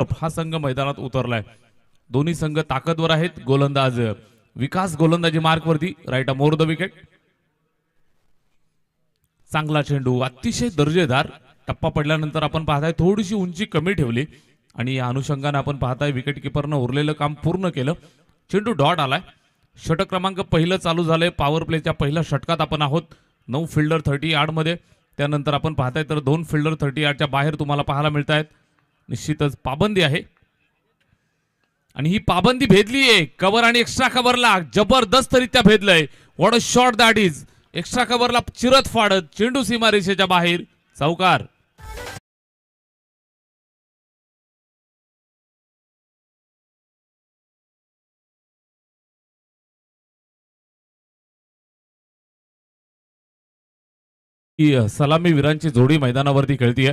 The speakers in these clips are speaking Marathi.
हा संघ मैदानात उतरलाय। दोन्ही संघ ताकदवर आहेत। गोलंदाज विकास गोलंदाजी मार्क वरती, राईट मोर द विकेट। चांगला चेंडू, अतिशय दर्जेदार। टप्पा पडल्यानंतर आपण पाहताय थोडीशी उंची कमी ठेवली आणि या अनुषंगाने आपण पाहताय विकेट किपरनं उरलेलं काम पूर्ण केलं। चेंडू डॉट आलाय। षटक क्रमांक पहिलं चालू झालंय। पॉवर प्लेच्या पहिल्या षटकात आपण आहोत। 9 फिल्डर 30 यार्ड मध्ये, त्यानंतर आपण पाहताय तर 2 फिल्डर 30 यार्डच्या बाहेर तुम्हाला पाहायला मिळत आहेत। निश्चितच पाबंदी आहे आणि ही पाबंदी भेदली आहे। कव्हर आणि एक्स्ट्रा कव्हरला जबरदस्तरित्या भेदलंय। What a shot that is. Extra कव्हरला चिरत फाडत चेंडू सीमारेषेच्या बाहेर, चौकार। सलामी वीरांची जोडी मैदानावरती खेळतीये।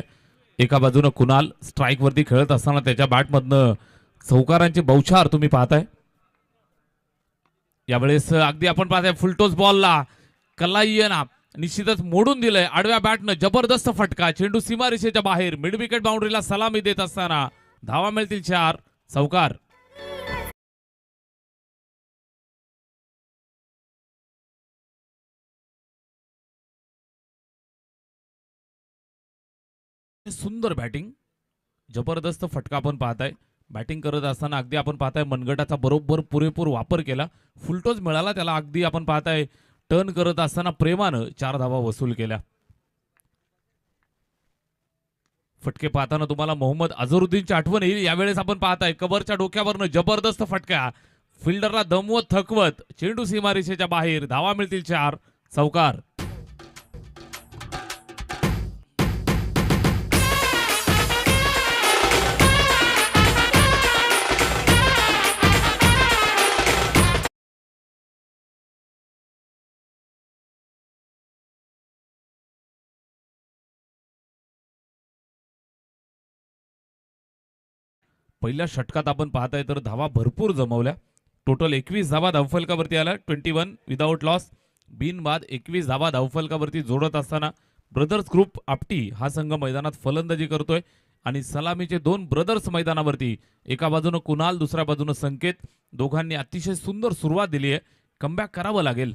एका बाजूने कुणाल स्ट्राइक वरती खेळत असताना त्याच्या बॅट मधनं चौकारांचे बौछार तुम्ही पाहताय। यावेळेस अगदी आपण पाहताय फुलटॉस बॉलला कलाईयना निश्चितच मोडून दिलंय। आडव्या बॅटनं जबरदस्त फटका, चेंडू सीमारेषेच्या बाहेर। मिड विकेट बाउंड्रीला सलामी देत असताना धावा मिळतील 4, चौकार। सुंदर बॅटिंग, जबरदस्त फटका आपण पाहताय। बॅटिंग करत असताना अगदी आपण पाहताय मनगटाचा बरोबर पुरेपूर वापर केला। फुलटॉस मिळाला त्याला। अगदी आपण पाहताय टर्न करत असताना प्रेमानं 4 धावा वसूल केल्या। फटके पाहताना तुम्हाला मोहम्मद अझरुद्दीनची आठवण येईल। यावेळेस आपण पाहताय कव्हरच्या डोक्यावरनं जबरदस्त फटका, फिल्डरला दमवत थकवत चेंडू सीमारेषेच्या बाहेर। धावा मिळतील 4, चौकार। पहिल्या षटकात आपण पाहताय तर धावा भरपूर जमवल्या। टोटल 21 धावा धावफलकावरती आला। 21 विदाउट लॉस। बिनबाद 21 धावा धावफलकावरती जोडत असताना ब्रदर्स ग्रुप आपटी हा संघ मैदानात फलंदाजी करतोय आणि सलामीचे 2 ब्रदर्स मैदानावरती, एका बाजूने कुणाल दुसऱ्या बाजूने संकेत। दोघांनी अतिशय सुंदर सुरुवात दिली आहे। कमबॅक करावं लागेल।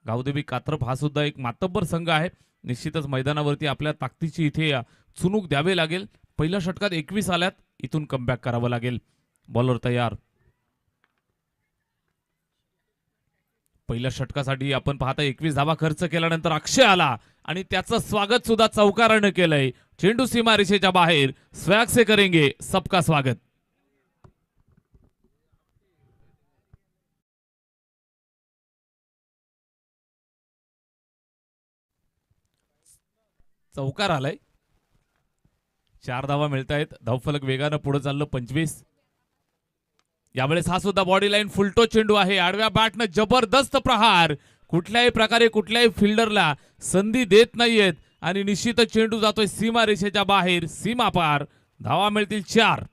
गावदेवी कात्रप हा सुद्धा एक मातब्बर संघ आहे। निश्चितच मैदानावरती आपल्या ताकदीची इथे चुनूक द्यावे लागेल। पहिल्या षटकात 21 आल्यात, इथून कमबॅक करावं लागेल। बॉलर तयार। पहिल्या षटकासाठी आपण पाहता 21 धावा खर्च केल्यानंतर अक्षय आला आणि त्याचं स्वागत सुद्धा चौकारानं केलंय। चेंडू सीमारेषेच्या बाहेर। स्वॅग से करेंगे सबका स्वागत। चौकार आलाय। 4 धावा मिळत आहेत। धावफलक वेगानं पुढे चाललं 25। यावेळेस हा सुद्धा बॉडी लाईन फुलटो चेंडू आहे। आडव्या बॅटनं जबरदस्त प्रहार, कुठल्याही प्रकारे कुठल्याही फिल्डरला संधी देत नाहीयेत आणि निश्चित चेंडू जातोय सीमारेषेच्या बाहेर, सीमा पार। धावा मिळतील 4।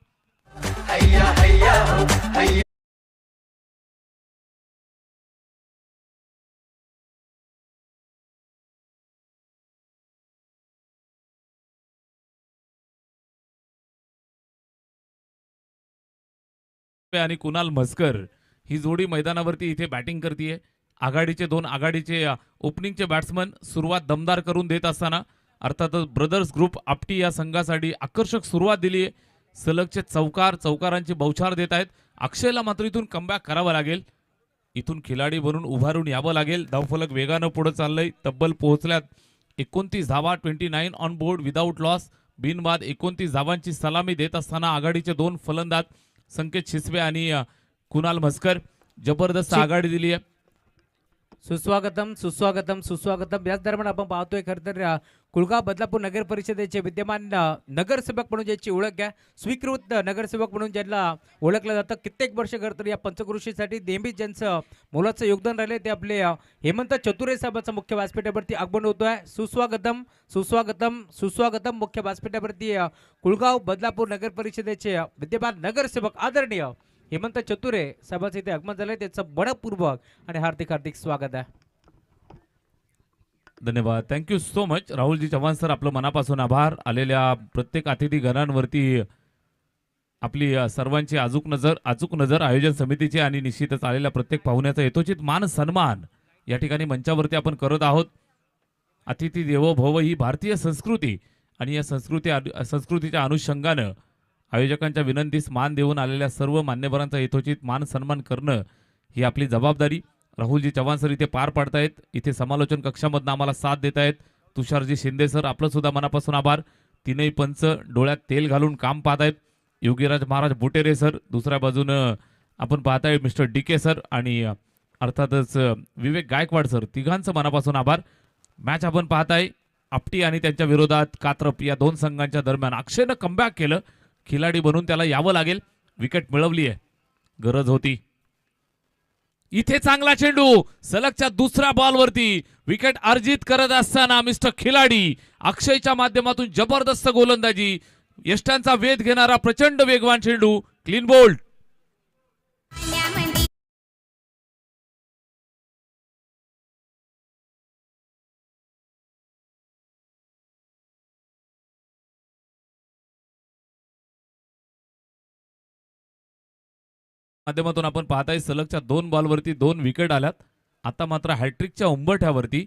आणि कुणाल म्हसकर ही जोडी मैदानावरती इथे बॅटिंग करतीये। आघाडीचे 2 आघाडीचे ओपनिंगचे बॅट्समन सुरुवात दमदार करून देत असताना अर्थातच ब्रदर्स ग्रुप आपटी या संघासाठी आकर्षक सुरुवात दिली आहे। सलगचे चौकारांची बौछार देत आहेत। अक्षयला मात्र इथून कमबॅक करावं लागेल। इथून खिलाडी बनून उभारून यावं लागेल। धावफलक वेगानं पुढे चाललंय। तब्बल पोहोचल्यात 29 धावा। 29 ऑन बोर्ड विदाउट लॉस। बिनबाद 29 धावांची सलामी देत असताना आघाडीचे 2 फलंदाज संकेत शिसवे आणि कुणाल म्हसकर जबरदस्त आघाडी दिली आहे। सुस्वागतम सुस्वागतम सुस्वागतम। याच दरम्यान आपण पाहतोय खरं तर कुळगाव बदलापूर नगर परिषदेचे विद्यमान नगरसेवक म्हणून ज्याची ओळख आहे, स्वीकृत नगरसेवक म्हणून ज्यांना ओळखलं जातं, कित्येक वर्ष खरं तर या पंचकृषीसाठी नेहमीच ज्यांचं मोलाचं योगदान राहिले ते आपले हेमंत चतुरे साहेबांचं मुख्य व्यासपीठावरती आगमन होतोय। सुस्वागतम सुस्वागतम सुस्वागतम। मुख्य व्यासपीठावरती कुळगाव बदलापूर नगर परिषदेचे विद्यमान नगरसेवक आदरणीय हेमंत चतुरे साहेबांचं इथे आगमन झालंय, त्याचं मनपूर्वक आणि हार्दिक हार्दिक स्वागत आहे। धन्यवाद, thank you so much Rahulji Chavan sir, आपलं मनापासून आभार। आलेल्या प्रत्येक अतिथी गणांवरती आपली सर्वांची अचूक नजर आयोजन समितीची आणि निश्चितच आलेल्या प्रत्येक पाहुण्याचा यथोचित मान सन्मान या ठिकाणी मंचावरती आपण करत आहोत. अतिथी देवो भव ही भारतीय संस्कृती आणि या संस्कृतीच्या अनुषंगानं आयोजकांच्या विनंतीस मान देऊन आलेल्या सर्व मान्यवरांचा यथोचित मान सन्मान करणं ही आपली जबाबदारी. राहुलजी चव्हाण सर इथे पार पाडतायत, इथे समालोचन कक्षामधनं आम्हाला साथ देत आहेत. तुषारजी शिंदे सर आपलं सुद्धा मनापासून आभार. तीनही पंच डोळ्यात तेल घालून काम पाहत आहेत. योगीराज महाराज बुटेरे सर, दुसऱ्या बाजूनं आपण पाहताय मिस्टर डी के सर आणि अर्थातच विवेक गायकवाड सर, तिघांचं मनापासून आभार. मॅच आपण पाहताय आपटी आणि त्यांच्या विरोधात कात्रप या दोन संघांच्या दरम्यान. अक्षयनं कमबॅक केलं, खिलाडी बनून त्याला यावं लागेल. विकेट मिळवली आहे, गरज होती. इथे चांगला चेंडू सलगच्या दुसऱ्या बॉलवरती विकेट अर्जित करत असताना मिस्टर खिलाडी अक्षयच्या माध्यमातून जबरदस्त गोलंदाजी, यष्टांचा वेध घेणारा प्रचंड वेगवान चेंडू, क्लीन बोल्ड. माध्यमातून आपण पाहताय सलगच्या 2 बॉलवरती 2 विकेट आल्यात. आता मात्र हॅट्रिकच्या उंबरठ्यावरती.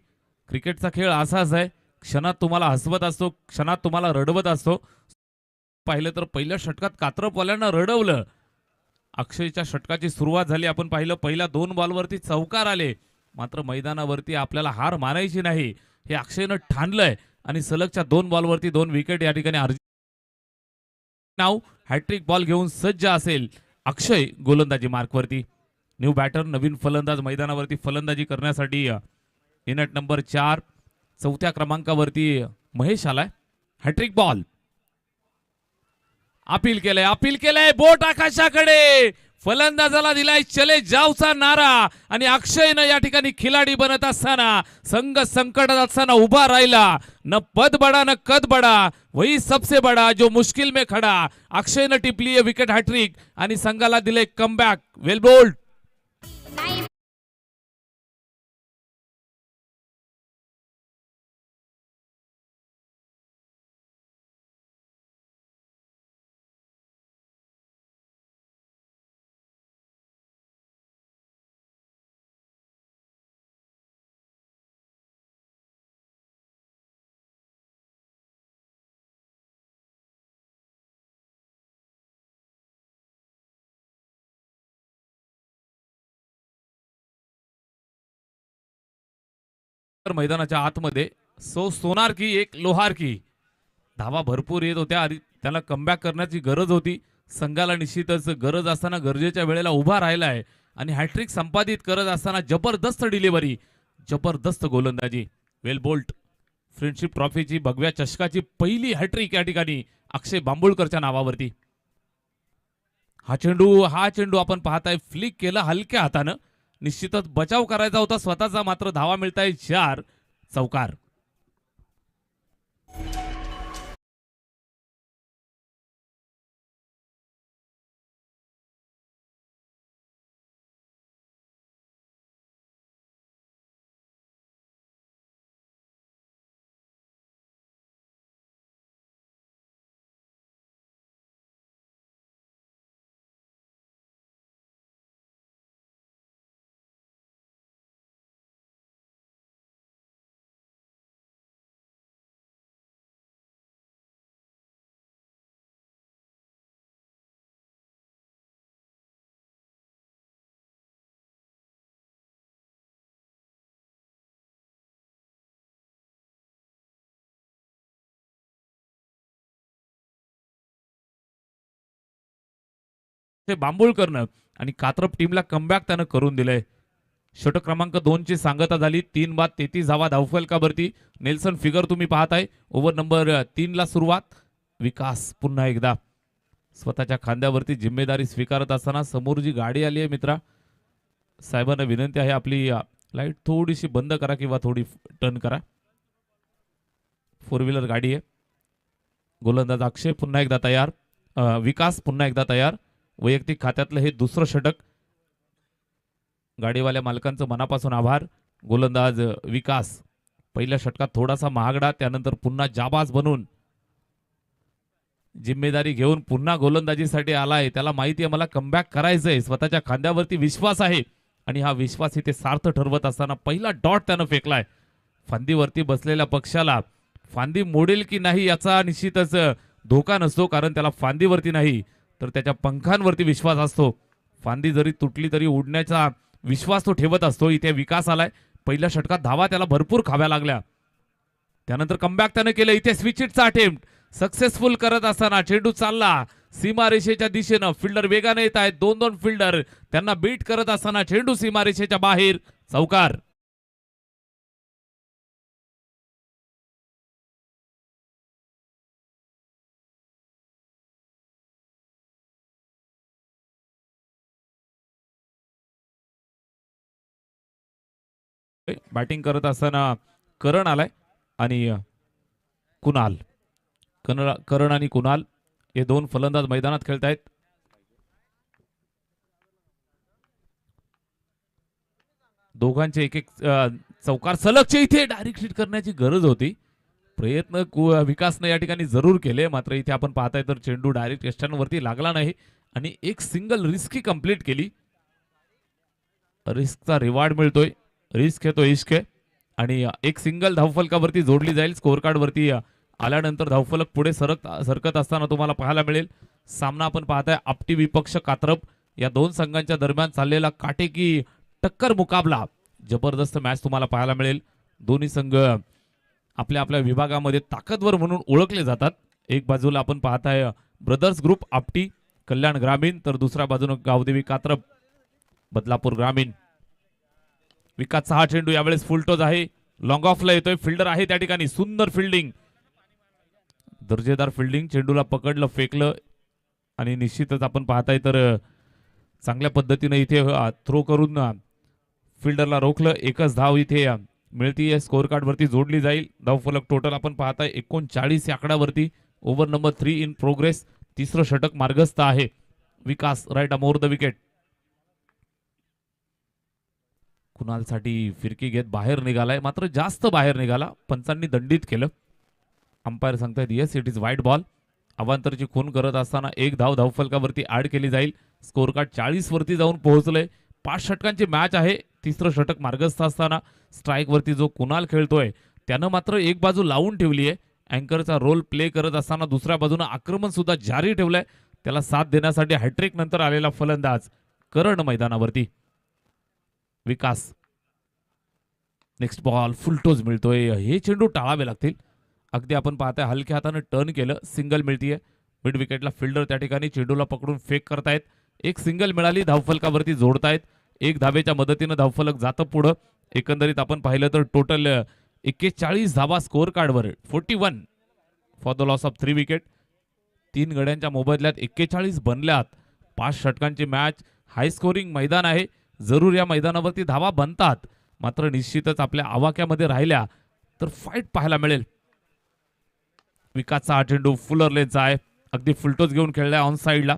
क्रिकेटचा खेळ असाच आहे, क्षणात तुम्हाला हसवत असतो, क्षणात तुम्हाला रडवत असतो. पाहिलं तर पहिल्या षटकात कात्रपवाल्यांना रडवलं. अक्षयच्या षटकाची सुरुवात झाली, आपण पाहिलं पहिल्या 2 बॉलवरती चौकार आले, मात्र मैदानावरती आपल्याला हार मानायची नाही हे अक्षयनं ठाणलंय आणि सलगच्या 2 बॉलवरती 2 विकेट या ठिकाणी अर्जित. नाव हॅट्रिक बॉल घेऊन सज्ज असेल अक्षय गोलंदाजी मार्कवरती. न्यू बॅटर, नवीन फलंदाज मैदानावरती फलंदाजी करण्यासाठी इनट नंबर 4 चौथ्या क्रमांकावरती महेश आलाय. हॅट्रिक बॉल अपील केलंय बोट आकाशाकडे, फलंदाजाला दिलाय चले जावचा नारा आणि अक्षयनं या ठिकाणी खिलाडी बनत असताना, संघ संकटात असताना उभा राहिला. न पद बडा न कद बडा, वही सबसे बडा जो मुश्किल में खडा. अक्षयनं टिपली आहे विकेट हॅट्रिक आणि संघाला दिले कमबॅक. वेल बोल्ड. मैदानाच्या आतमध्ये सोनार की एक लोहार की धावा भरपूर येत होत्या आणि त्याला कमबॅक करण्याची गरज होती. संघाला निश्चितच गरज असताना गरजेच्या वेळेला उभा राहिला आहे आणि हॅट्रिक संपादित करत असताना जबरदस्त डिलिव्हरी, जबरदस्त गोलंदाजी. वेल बोल्ट. फ्रेंडशिप ट्रॉफीची भगव्या चषकाची पहिली हॅट्रिक या ठिकाणी अक्षय बांबुळकरच्या नावावरती. हा चेंडू आपण पाहताय फ्लिक केला हलक्या हातानं. निश्चितच बचाव करायचा होता स्वतःचा, मात्र धावा मिळताय 4. चौकार. ते बांबुळकरनं आणि कात्रप टीमला कमबॅक त्यानं करून दिलंय. षटक क्रमांक 2 ची सांगता झाली. 3 बाद 33 धावा धावफलकावरती. नेल्सन फिगर तुम्ही पाहताय. ओव्हर नंबर 3 ला सुरुवात. विकास पुन्हा एकदा स्वतःच्या खांद्यावरती जिम्मेदारी स्वीकारत असताना समोर जी गाडी आली आहे मित्रा, साहेबांना विनंती आहे आपली लाईट थोडीशी बंद करा किंवा थोडी टर्न करा. 4 व्हीलर गाडी आहे. गोलंदाज अक्षय पुन्हा एकदा तयार, विकास पुन्हा एकदा तयार. वैयक्तिक खात्यातलं हे दुसरं षटक. गाडीवाल्या मालकांचं मनापासून आभार. गोलंदाज विकास पहिल्या षटकात थोडासा महागडा, त्यानंतर पुन्हा जाबाज बनून जिम्मेदारी घेऊन पुन्हा गोलंदाजीसाठी आलाय. त्याला माहिती आहे मला कमबॅक करायचंय. स्वतःच्या खांद्यावरती विश्वास आहे आणि हा विश्वास इथे सार्थ ठरवत असताना पहिला डॉट त्यानं फेकलाय. फांदीवरती बसलेल्या पक्षाला फांदी मोडेल की नाही याचा निश्चितच धोका नसतो, कारण त्याला फांदीवरती नाही तर त्याच्या पंखांवरती विश्वास असतो. फांदी जरी तुटली तरी उडण्याचा विश्वास तो ठेवत असतो. इथे विकास आलाय. पहिल्या षटकात धावा त्याला भरपूर खाव्या लागल्या. त्यानंतर कमबॅक त्यानं केलं. इथे स्विच इटचा अटेम्प्ट सक्सेसफुल करत असताना चेंडू चालला सीमारेषेच्या दिशेनं. फिल्डर वेगाने येत आहेत. 2-2 फिल्डर त्यांना बीट करत असताना चेंडू सीमारेषेच्या बाहेर. चौकार. बॅटिंग करत असताना करण आलाय आणि कुणाल. करण आणि कुणाल हे दोन फलंदाज मैदानात खेळतायत. दोघांचे एक एक चौकार सलगचे. इथे डायरेक्ट हिट करण्याची गरज होती. प्रयत्न विकासने या ठिकाणी जरूर केले, मात्र इथे आपण पाहताय तर चेंडू डायरेक्ट यष्टांवरती लागला नाही आणि एक सिंगल रिस्क ही कंप्लीट केली. रिस्कचा रिवॉर्ड मिळतोय. रिस्क आहे तो इश्क आहे आणि एक सिंगल धावफलकावरती जोडली जाईल. स्कोअर कार्ड वरती आल्यानंतर धावफलक पुढे सरकत असताना तुम्हाला पाहायला मिळेल. सामना आपण पाहताय आपटी विपक्ष कात्रप या दोन संघांच्या दरम्यान चाललेला काटेकी टक्कर मुकाबला. जबरदस्त मॅच तुम्हाला पाहायला मिळेल. दोन्ही संघ आपल्या आपल्या विभागामध्ये ताकदवर म्हणून ओळखले जातात. एक बाजूला आपण पाहताय ब्रदर्स ग्रुप आपटी कल्याण ग्रामीण, तर दुसऱ्या बाजूने गावदेवी कात्रप बदलापूर ग्रामीण. विकासचा हा चेंडू यावेळेस फुलटोज आहे. लॉंग ऑफला येतोय. फिल्डर आहे त्या ठिकाणी. सुंदर फिल्डिंग, दर्जेदार फिल्डिंग. चेंडूला पकडलं, फेकलं आणि निश्चितच आपण पाहताय तर चांगल्या पद्धतीने इथे थ्रो करून फिल्डरला रोखलं. एकच धाव इथे मिळतीये. स्कोअर कार्ड वरती जोडली जाईल. धावफलक टोटल आपण पाहताय 39 या आकड्यावरती. Over number 3 in progress. तिसरं षटक मार्गस्थ आहे. विकास राईट अमोर द विकेट. कुणालसाठी फिरकी घेत बाहेर निघालाय, मात्र जास्त बाहेर निघाला. पंचांनी दंडित केलं. अंपायर सांगतायत येस इट इज वाईट बॉल. अवांतरची खून करत असताना एक धाव धावफलकावरती ऍड केली जाईल. स्कोअर कार्ड 40 वरती जाऊन पोहोचलंय. 5 षटकांची मॅच आहे. तिसरं षटक मार्गस्थ असताना स्ट्राईक वरती जो कुणाल खेळतोय त्यानं मात्र एक बाजू लावून ठेवली आहे. अँकरचा रोल प्ले करत असताना दुसऱ्या बाजूने आक्रमण सुद्धा जारी ठेवलंय. त्याला साथ देण्यासाठी हॅट्रिक नंतर आलेला फलंदाज करण मैदानावरती. विकास नेक्स्ट बॉल फुलटोज मिळतोय. हे चेंडू टाळावे लागतील. अगदी आपण पाहताय हलक्या हाताने टर्न केलं. सिंगल मिळतीये. मिड विकेटला फिल्डर त्या ठिकाणी चेंडूला पकडून फेक करतायत. एक सिंगल मिळाली. धावफलकावरती जोडतायत. एक धावेच्या मदतीनं धावफलक जातं पुढं. एकंदरीत आपण पाहिलं तर टोटल 41 धावा स्कोअर कार्डवर. 41 for the loss of 3 wicket. 3 गड्यांच्या मोबदल्यात 41 बनल्यात. 5 षटकांची मॅच. हाय स्कोरिंग मैदान आहे. जरूर या मैदानावरती धावा बनतात, मात्र निश्चितच आपल्या आवाक्यामध्ये राहिल्या तर फाईट पाहायला मिळेल. विकासचा हा चेंडू फुलर लेनचा आहे. अगदी फुलटोच घेऊन खेळलाय ऑन साइडला.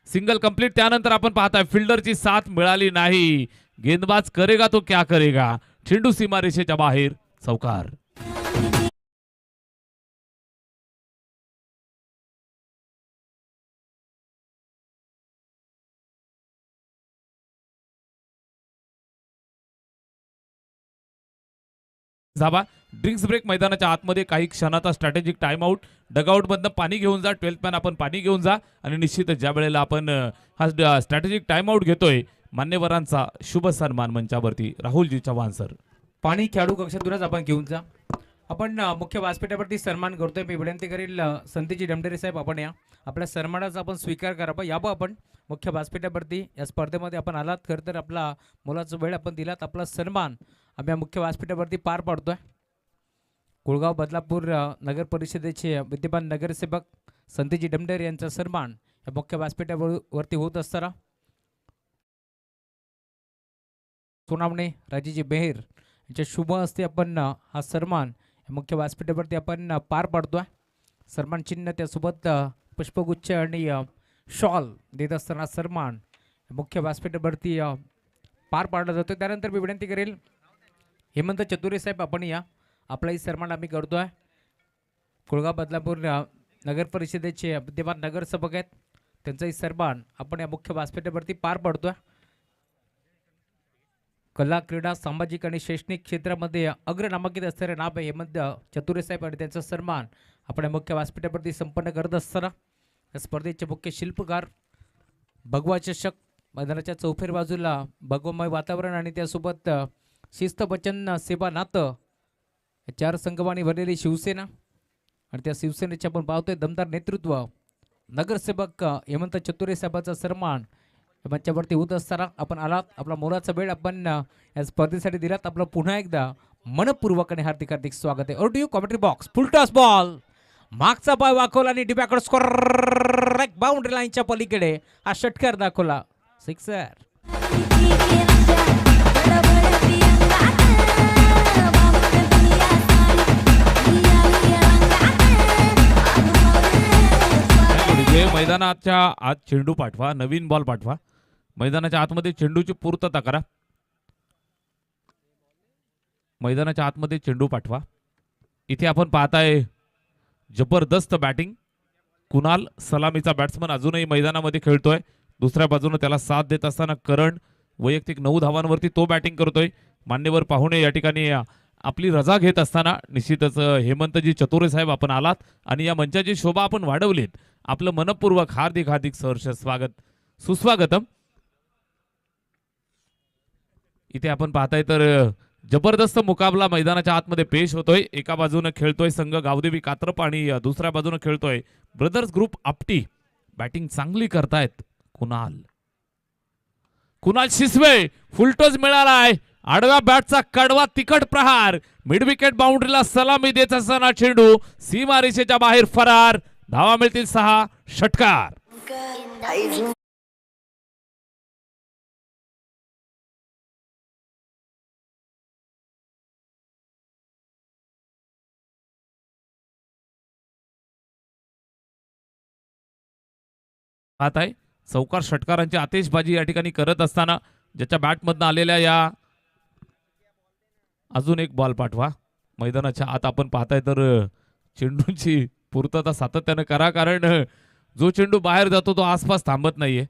Single complete. त्यानंतर आपण पाहताय फिल्डरची साथ मिळाली नाही. गेंदबाज करेगा तो क्या करेगा. चेंडू सीमारेषेच्या बाहेर. चौकार. धाबा. ड्रिंक्स ब्रेक मैदानाच्या आतमध्ये काही क्षणाचा स्ट्रॅटेजिक टाइम आउट. डगआउट मधनं पाणी घेऊन जा. 12th मॅन आपण पाणी घेऊन जा. आणि निश्चितच ज्या वेळेला आपण हा स्ट्रॅटेजिक टाइम आउट घेतोय मान्यवरांचा शुभ सन्मान मंचावरती राहुलजी चव्हाण सर. पाणी खेळाडू कक्षातूनच आपण घेऊन जा. आपण मुख्य व्यासपीठावरती सन्मान करतोय. मी विनंती करील संतीजी डमडेरे साहेब आपण या. आपल्या सन्मानाचा आपण स्वीकार करावा. यावं आपण मुख्य व्यासपीठावरती. या स्पर्धेमध्ये आपण आलात. खरं तर आपला मुलाचा वेळ आपण दिलात. आपला सन्मान आम्ही मुख्य व्यासपीठावरती पार पाडतोय. कुळगाव बदलापूर नगर परिषदेचे विद्यमान नगरसेवक संतीजी डमडेरे यांचा सन्मान या मुख्य व्यासपीठावरती होत असताना सोनावणे राजेजी बेहेर यांच्या शुभ हस्ते आपण हा सन्मान मुख्य व्यासपीठावरती आपण पार पाडतोय. सन्मान चिन्ह त्यासोबत पुष्पगुच्छ आणि शॉल देत असताना सन्मान मुख्य व्यासपीठावरती पार पाडला जातो. त्यानंतर मी विनंती करेल हेमंत चतुरे साहेब आपण या. आपलाही सन्मान आम्ही करतोय. कुळगाव बदलापूर नगर परिषदेचे विद्यमान नगरसेवक आहेत, त्यांचाही सन्मान आपण या मुख्य व्यासपीठावरती पार पडतोय. कला क्रीडा सामाजिक आणि शैक्षणिक क्षेत्रामध्ये अग्रनामांकित असणारे नाव आहे हेमंत चतुरे साहेब आणि त्यांचा सन्मान आपण या मुख्य व्यासपीठावरती संपन्न करत असताना या स्पर्धेचे मुख्य शिल्पकार भगवा चषक, मैदानाच्या चौफेर बाजूला भगवमय वातावरण आणि त्यासोबत शिस्त वचन सेवा नातं या चार संगमाने भरलेली शिवसेना आणि त्या शिवसेनेचे आपण पाहतोय दमदार नेतृत्व नगरसेवक हेमंत चतुरे साहेबांचा सन्मान मंचावरती होत असताना आपण आलात, आपला मोलाचा वेळ आपण या स्पर्धेसाठी दिलात. आपलं पुन्हा एकदा मनपूर्वक आणि हार्दिक हार्दिक स्वागत आहे. Over to you commentary box. Full toss ball मागचा पाय वाकवला आणि डिबॅकडे स्कोर बाउंड्री लाईनच्या पलीकडे हा षटकार दाखवला. सिक्सर. मैदानाच्या आत चेंडू पाठवा, नवीन बॉल पाठवा. मैदानाच्या आतमध्ये चेंडूची पूर्तता करा. मैदानाच्या आतमध्ये चेंडू पाठवा. इथे आपण पाहताय जबरदस्त बॅटिंग. कुणाल सलामीचा बॅट्समन अजूनही मैदानामध्ये खेळतोय. दुसऱ्या बाजूने त्याला साथ देत असताना करण वैयक्तिक 9 धावांवरती तो बॅटिंग करतोय. मान्यवर पाहुणे या ठिकाणी आपली रजा घेत असताना निश्चितच हेमंतजी चतुरे साहेब आपण आलात आणि या मंचाची शोभा आपण वाढवलीत. आपलं मनपूर्वक हार्दिक हार्दिक सहर्ष स्वागत, सुस्वागतम. इथे आपण पाहताय तर जबरदस्त मुकाबला मैदानाच्या आतमध्ये पेश होतोय. एका बाजूने खेळतोय संघ गावदेवी कात्रप आणि दुसऱ्या बाजूने खेळतोय ब्रदर्स ग्रुप आपटी. बॅटिंग चांगली करतायत कुणाल शिसवे. फुलटोज मिळालाय. आडव्या बॅटचा कडवा तिखट प्रहार. मिड विकेट बाउंड्रीला सलामी देत असताना चेंडू सीमारेषेच्या बाहेर फरार. धावा मिळतील 6. षटकार. पाहत आहे चौकार षटकारांची आतिषबाजी या ठिकाणी करत असताना ज्याच्या बॅटमधनं आलेल्या या अजून एक बॉल पाठवा. मैदानाच्या आत आपण पाहताय तर चेंडूची पूर्तता सातत्याने करा, कारण जो चेंडू बाहेर जातो तो आसपास थांबत नाहीये.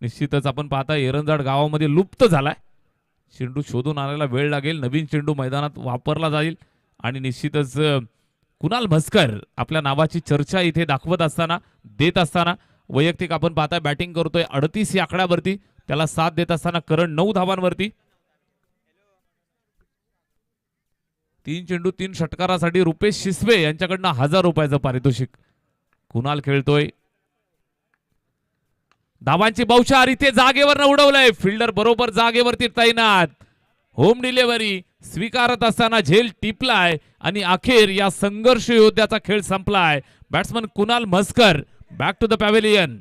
निश्चितच आपण पाहताय एरंजाड गावामध्ये लुप्त झालाय. चेंडू शोधून आणायला वेळ लागेल. नवीन चेंडू मैदानात वापरला जाईल आणि निश्चितच कुणाल म्हस्कर आपल्या नावाची चर्चा इथे दाखवत असताना देत असताना वैयक्तिक आपण पाहताय बॅटिंग करतोय 38 या आकड्यावरती. त्याला साथ देत असताना करण 9 धावांवरती. 3 चेंडू 3 षटकारासाठी रुपेश शिसवे यांच्याकडनं 1000 रुपयाचं पारितोषिक. कुणाल खेळतोय. धावांची बौछार इथे जागेवर उडवलंय. फिल्डर बरोबर जागेवरती तैनात. होम डिलिव्हरी स्वीकारत असताना झेल टिपलाय आणि अखेर या संघर्ष योद्ध्याचा खेळ संपलाय. Batsman Kunal Mhaskar back to the pavilion.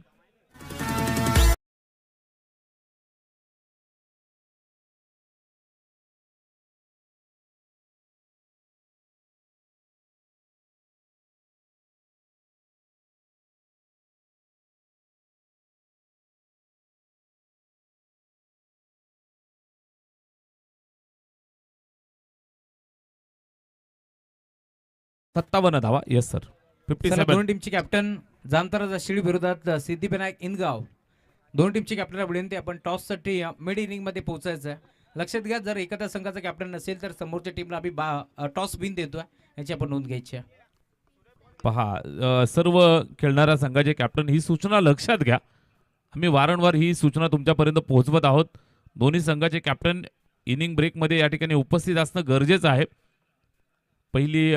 सत्तावन्न धावा. Yes sir. चला, 57. दोन टीमची कॅप्टन जामतारा शिळी विरोधात सिद्धिविनायक इनगाव. दोन टीमची कॅप्टनला विनंती, आपण टॉससाठी मिड इनिंग मध्ये पोहोचायचं आहे. लक्षात घ्या, जर एखाद्या संघाचा कॅप्टन नसेल तर समोरच्या टीमला आम्ही टॉस विन देतोय, याची आपण नोंद घ्यायची आहे. पहा सर्व खेळणाऱ्या संघाचे कॅप्टन ही सूचना लक्षात घ्या. आम्ही वारंवार ही सूचना तुमच्यापर्यंत पोहोचवत आहोत. दोन्ही संघाचे कॅप्टन इनिंग ब्रेकमध्ये या ठिकाणी उपस्थित असणं गरजेचं आहे. पहिली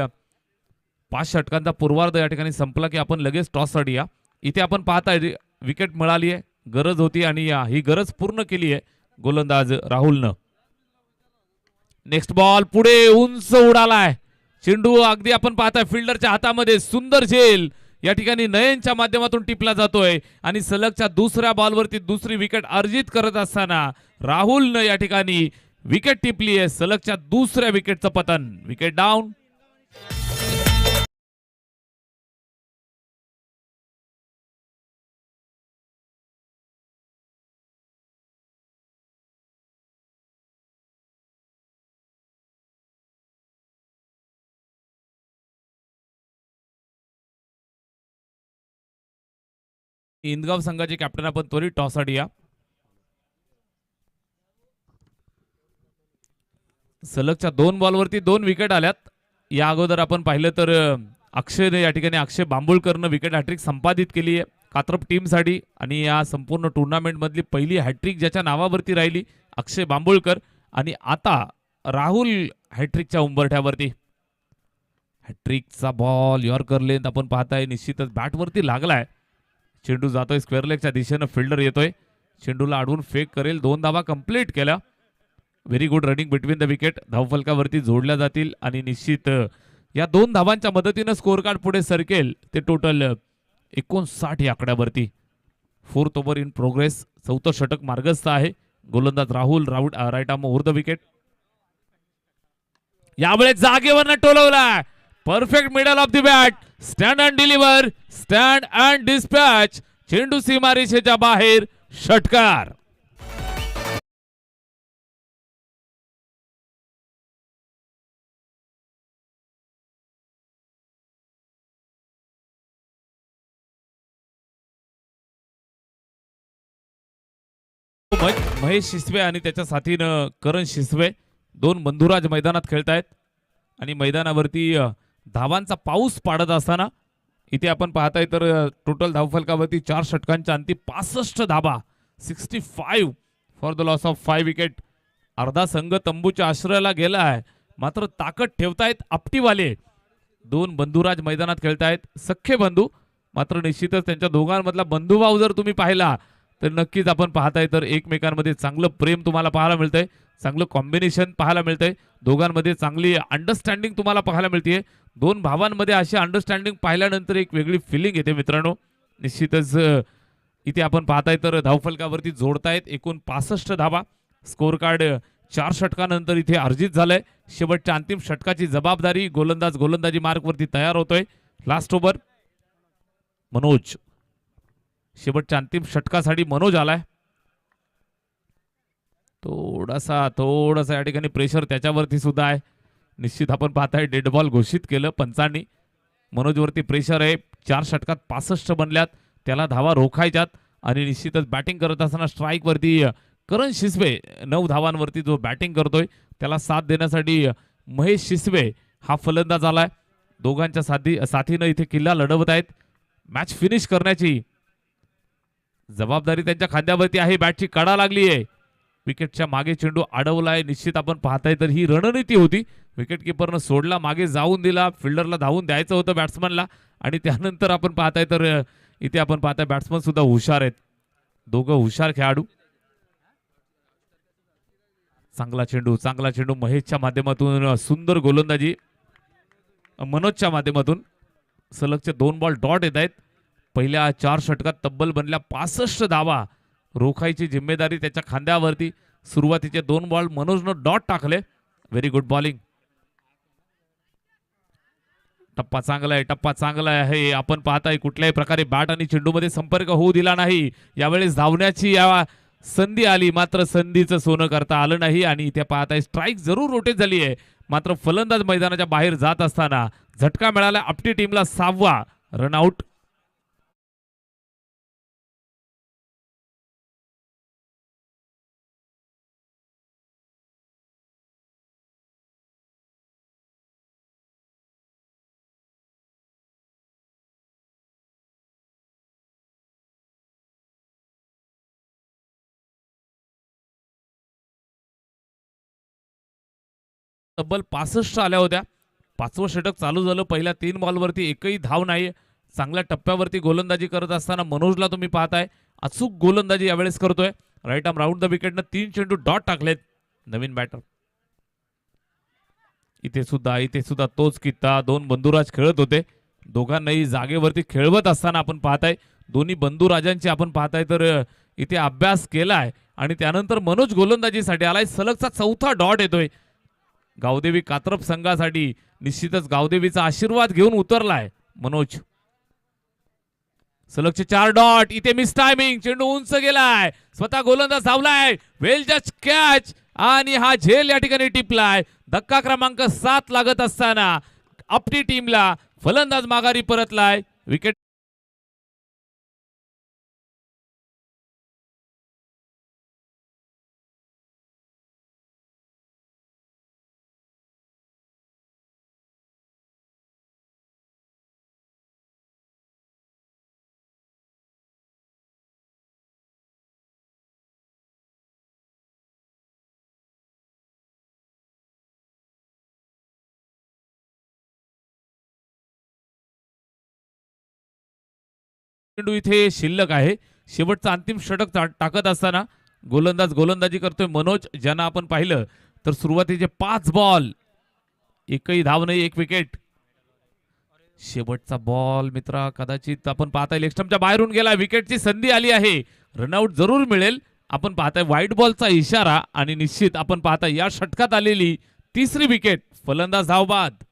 5 षटकांचा पूर्वार्ध या ठिकाणी संपला की आपण लगेच टॉससाठी या. इथे आपण पाहताय विकेट मिळाली आहे, गरज होती आणि ही गरज पूर्ण केली आहे गोलंदाज राहुलनं. नेक्स्ट बॉल पुढे उंच उडालाय. चेंडू अगदी आपण पाहताय फिल्डरच्या हातामध्ये. सुंदर झेल या ठिकाणी नयनच्या माध्यमातून टिपला जातोय आणि सलगच्या दुसऱ्या बॉलवरती दुसरी विकेट अर्जित करत असताना राहुलनं या ठिकाणी विकेट टिपली आहे. सलगच्या दुसऱ्या विकेटचं पतन. Wicket down. इंदगाव संघाचे कॅप्टन आपण त्वरित टॉससाठी या. सलगच्या 2 बॉलवरती 2 विकेट आल्यात. या अगोदर आपण पाहिलं तर अक्षयने या ठिकाणी अक्षय बांबुळकरनं विकेट हॅट्रिक संपादित केली आहे कात्रप टीमसाठी आणि या संपूर्ण टुर्नामेंट मधली पहिली हॅट्रिक ज्याच्या नावावरती राहिली अक्षय बांबुळकर. आणि आता राहुल हॅट्रिकच्या उंबरठ्यावरती. हॅट्रिकचा बॉल यॉर्कर लेंथ आपण पाहताय निश्चितच बॅटवरती लागलाय. चेंडू जातोय स्क्वेअर लेगच्या दिशेनं फिल्डर येतोय चेंडूला अडवून फेक करेल. 2 धावा कंप्लीट केल्या. Very good running between the wicket. धावफलकावरती जोडल्या जातील आणि निश्चित या 2 धावांच्या मदतीनं स्कोअर कार्ड पुढे सरकेल ते टोटल 59 या आकड्यावरती. 4th over in progress. 4थं षटक मार्गस्थ आहे. गोलंदाज Rahul right arm over the wicket. यावेळेस जागेवरनं टोलवलाय. Perfect middle of the bat. Stand and deliver. Stand and dispatch. चेंडू सीमारेषेच्या बाहेर. षटकार. महेश शिसवे आणि त्याच्या साथीनं करण शिसवे 2 बंधुराज मैदानात खेळतायत आणि मैदानावरती धावांचा पाऊस पाडत असताना इथे आपण पाहताय तर टोटल धावफलकावरती 4 षटकांच्या अंती 65 धाबा. 65 for the loss of 5 wicket. अर्धा संघ तंबूच्या आश्रयाला गेला आहे मात्र ताकद ठेवतायत आपटीवाले. 2 बंधुराज मैदानात खेळतायत सख्खे बंधू. मात्र निश्चितच त्यांच्या दोघांमधला बंधुभाव जर तुम्ही पाहिला तर नक्कीच आपण पाहताय तर एकमेकांमध्ये चांगलं प्रेम तुम्हाला पाहायला मिळतंय. चांगलं कॉम्बिनेशन पाहायला मिळतंय. दोघांमध्ये चांगली अंडरस्टँडिंग तुम्हाला पाहायला मिळते. 2 भावांमध्ये अशी अंडरस्टँडिंग पाहिल्यानंतर एक वेगळी फिलिंग येते मित्रांनो. निश्चितच इथे आपण पाहताय तर धावफलकावरती जोडतायत एकूण 65 धावा. स्कोअर कार्ड 4 षटकानंतर इथे अर्जित झालंय. शेवटच्या अंतिम षटकाची जबाबदारी गोलंदाजी मार्कवरती तयार होतोय. Last over Manoj. शेवटच्या अंतिम षटकासाठी मनोज आलाय. थोडासा या ठिकाणी प्रेशर त्याच्यावरती सुद्धा आहे. निश्चित आपण पाहताय डेड बॉल घोषित केलं पंचांनी. मनोजवरती प्रेशर आहे. 4 षटकात 65 बनल्यात. त्याला धावा रोखायच्यात आणि निश्चितच बॅटिंग करत असताना स्ट्राईक वरती करण शिसवे 9 धावांवरती जो बॅटिंग करतोय त्याला साथ देण्यासाठी महेश शिसवे हा फलंदाज आलाय. दोघांच्या साथीनं इथे किल्ला लढवत आहेत. मॅच फिनिश करण्याची जबाबदारी त्यांच्या खांद्यावरती आहे. बॅटची कडा लागली आहे. विकेटच्या मागे चेंडू अडवलाय. निश्चित आपण पाहताय तर ही रणनीती होती. विकेट किपरनं सोडला मागे जाऊन दिला. फिल्डरला धावून द्यायचं होतं बॅट्समनला आणि त्यानंतर आपण पाहताय तर इथे आपण पाहताय बॅट्समन सुद्धा हुशार आहेत. दोघं हुशार खेळाडू. चांगला चेंडू महेशच्या माध्यमातून सुंदर गोलंदाजी मनोजच्या माध्यमातून. सलगचे 2 बॉल डॉट येत आहेत. पहिल्या 4 षटकात तब्बल बनल्या 65 धावा. रोखायची जिम्मेदारी त्याच्या खांद्यावरती. सुरुवातीचे 2 बॉल मनोजनं डॉट टाकले. Very good bowling. टप्पा चांगला आहे. आपण पाहताय कुठल्याही प्रकारे बॅट आणि चेंडूमध्ये संपर्क होऊ दिला नाही. यावेळेस धावण्याची संधी आली मात्र संधीचं सोनं करता आलं नाही आणि इथे पाहताय स्ट्राईक जरूर रोटेट झाली आहे मात्र फलंदाज मैदानाच्या बाहेर जात असताना झटका मिळाला आपटी टीमला 6वा रनआउट. तब्बल 65 आल्या होत्या. 5वं षटक चालू झालं. पहिल्या 3 बॉलवरती एकही धाव नाही. चांगल्या टप्प्यावरती गोलंदाजी करत असताना मनोजला तुम्ही पाहताय अचूक गोलंदाजी यावेळेस करतोय. राईट आर्म राऊंड द विकेटनं 3 चेंडू डॉट टाकलेत नवीन बॅटर. इथे सुद्धा तोच कित्ता. 2 बंधुराज खेळत होते. दोघांनाही जागेवरती खेळवत असताना आपण पाहताय दोन्ही बंधुराजांची आपण पाहताय तर इथे अभ्यास केलाय आणि त्यानंतर मनोज गोलंदाजीसाठी आलाय. सलगचा 4था डॉट येतोय. गावदेवी कात्रप संघासाठी निश्चितच गावदेवीचा आशीर्वाद घेऊन उतरलाय मनोज. सलगचे 4 डॉट. इथे मिस टायमिंग. चेंडू उंच गेलाय. स्वतः गोलंदाज धावलाय. वेल जस्ट कॅच आणि हा झेल या ठिकाणी टिपलाय. धक्का क्रमांक 7 लागत असताना आपली टीमला फलंदाज माघारी परतलाय. विकेट चेंडू इथे शिल्लक आहे. शेवटचा अंतिम षटक टाकत असताना गोलंदाज गोलंदाजी करतोय मनोज, ज्यांना आपण पाहिलं तर सुरुवातीचे 5 बॉल, एकही धाव नाही, एक विकेट. शेवटचा बॉल मित्रा कदाचित आपण पाहताय लेग स्टंपच्या बाहेरून गेला, विकेटची संधी आली आहे. रनआउट जरूर मिळेल. आपण पाहताय व्हाईट बॉलचा इशारा आणि निश्चित आपण पाहताय या षटकात आलेली तिसरी विकेट. फलंदाज धावबाद.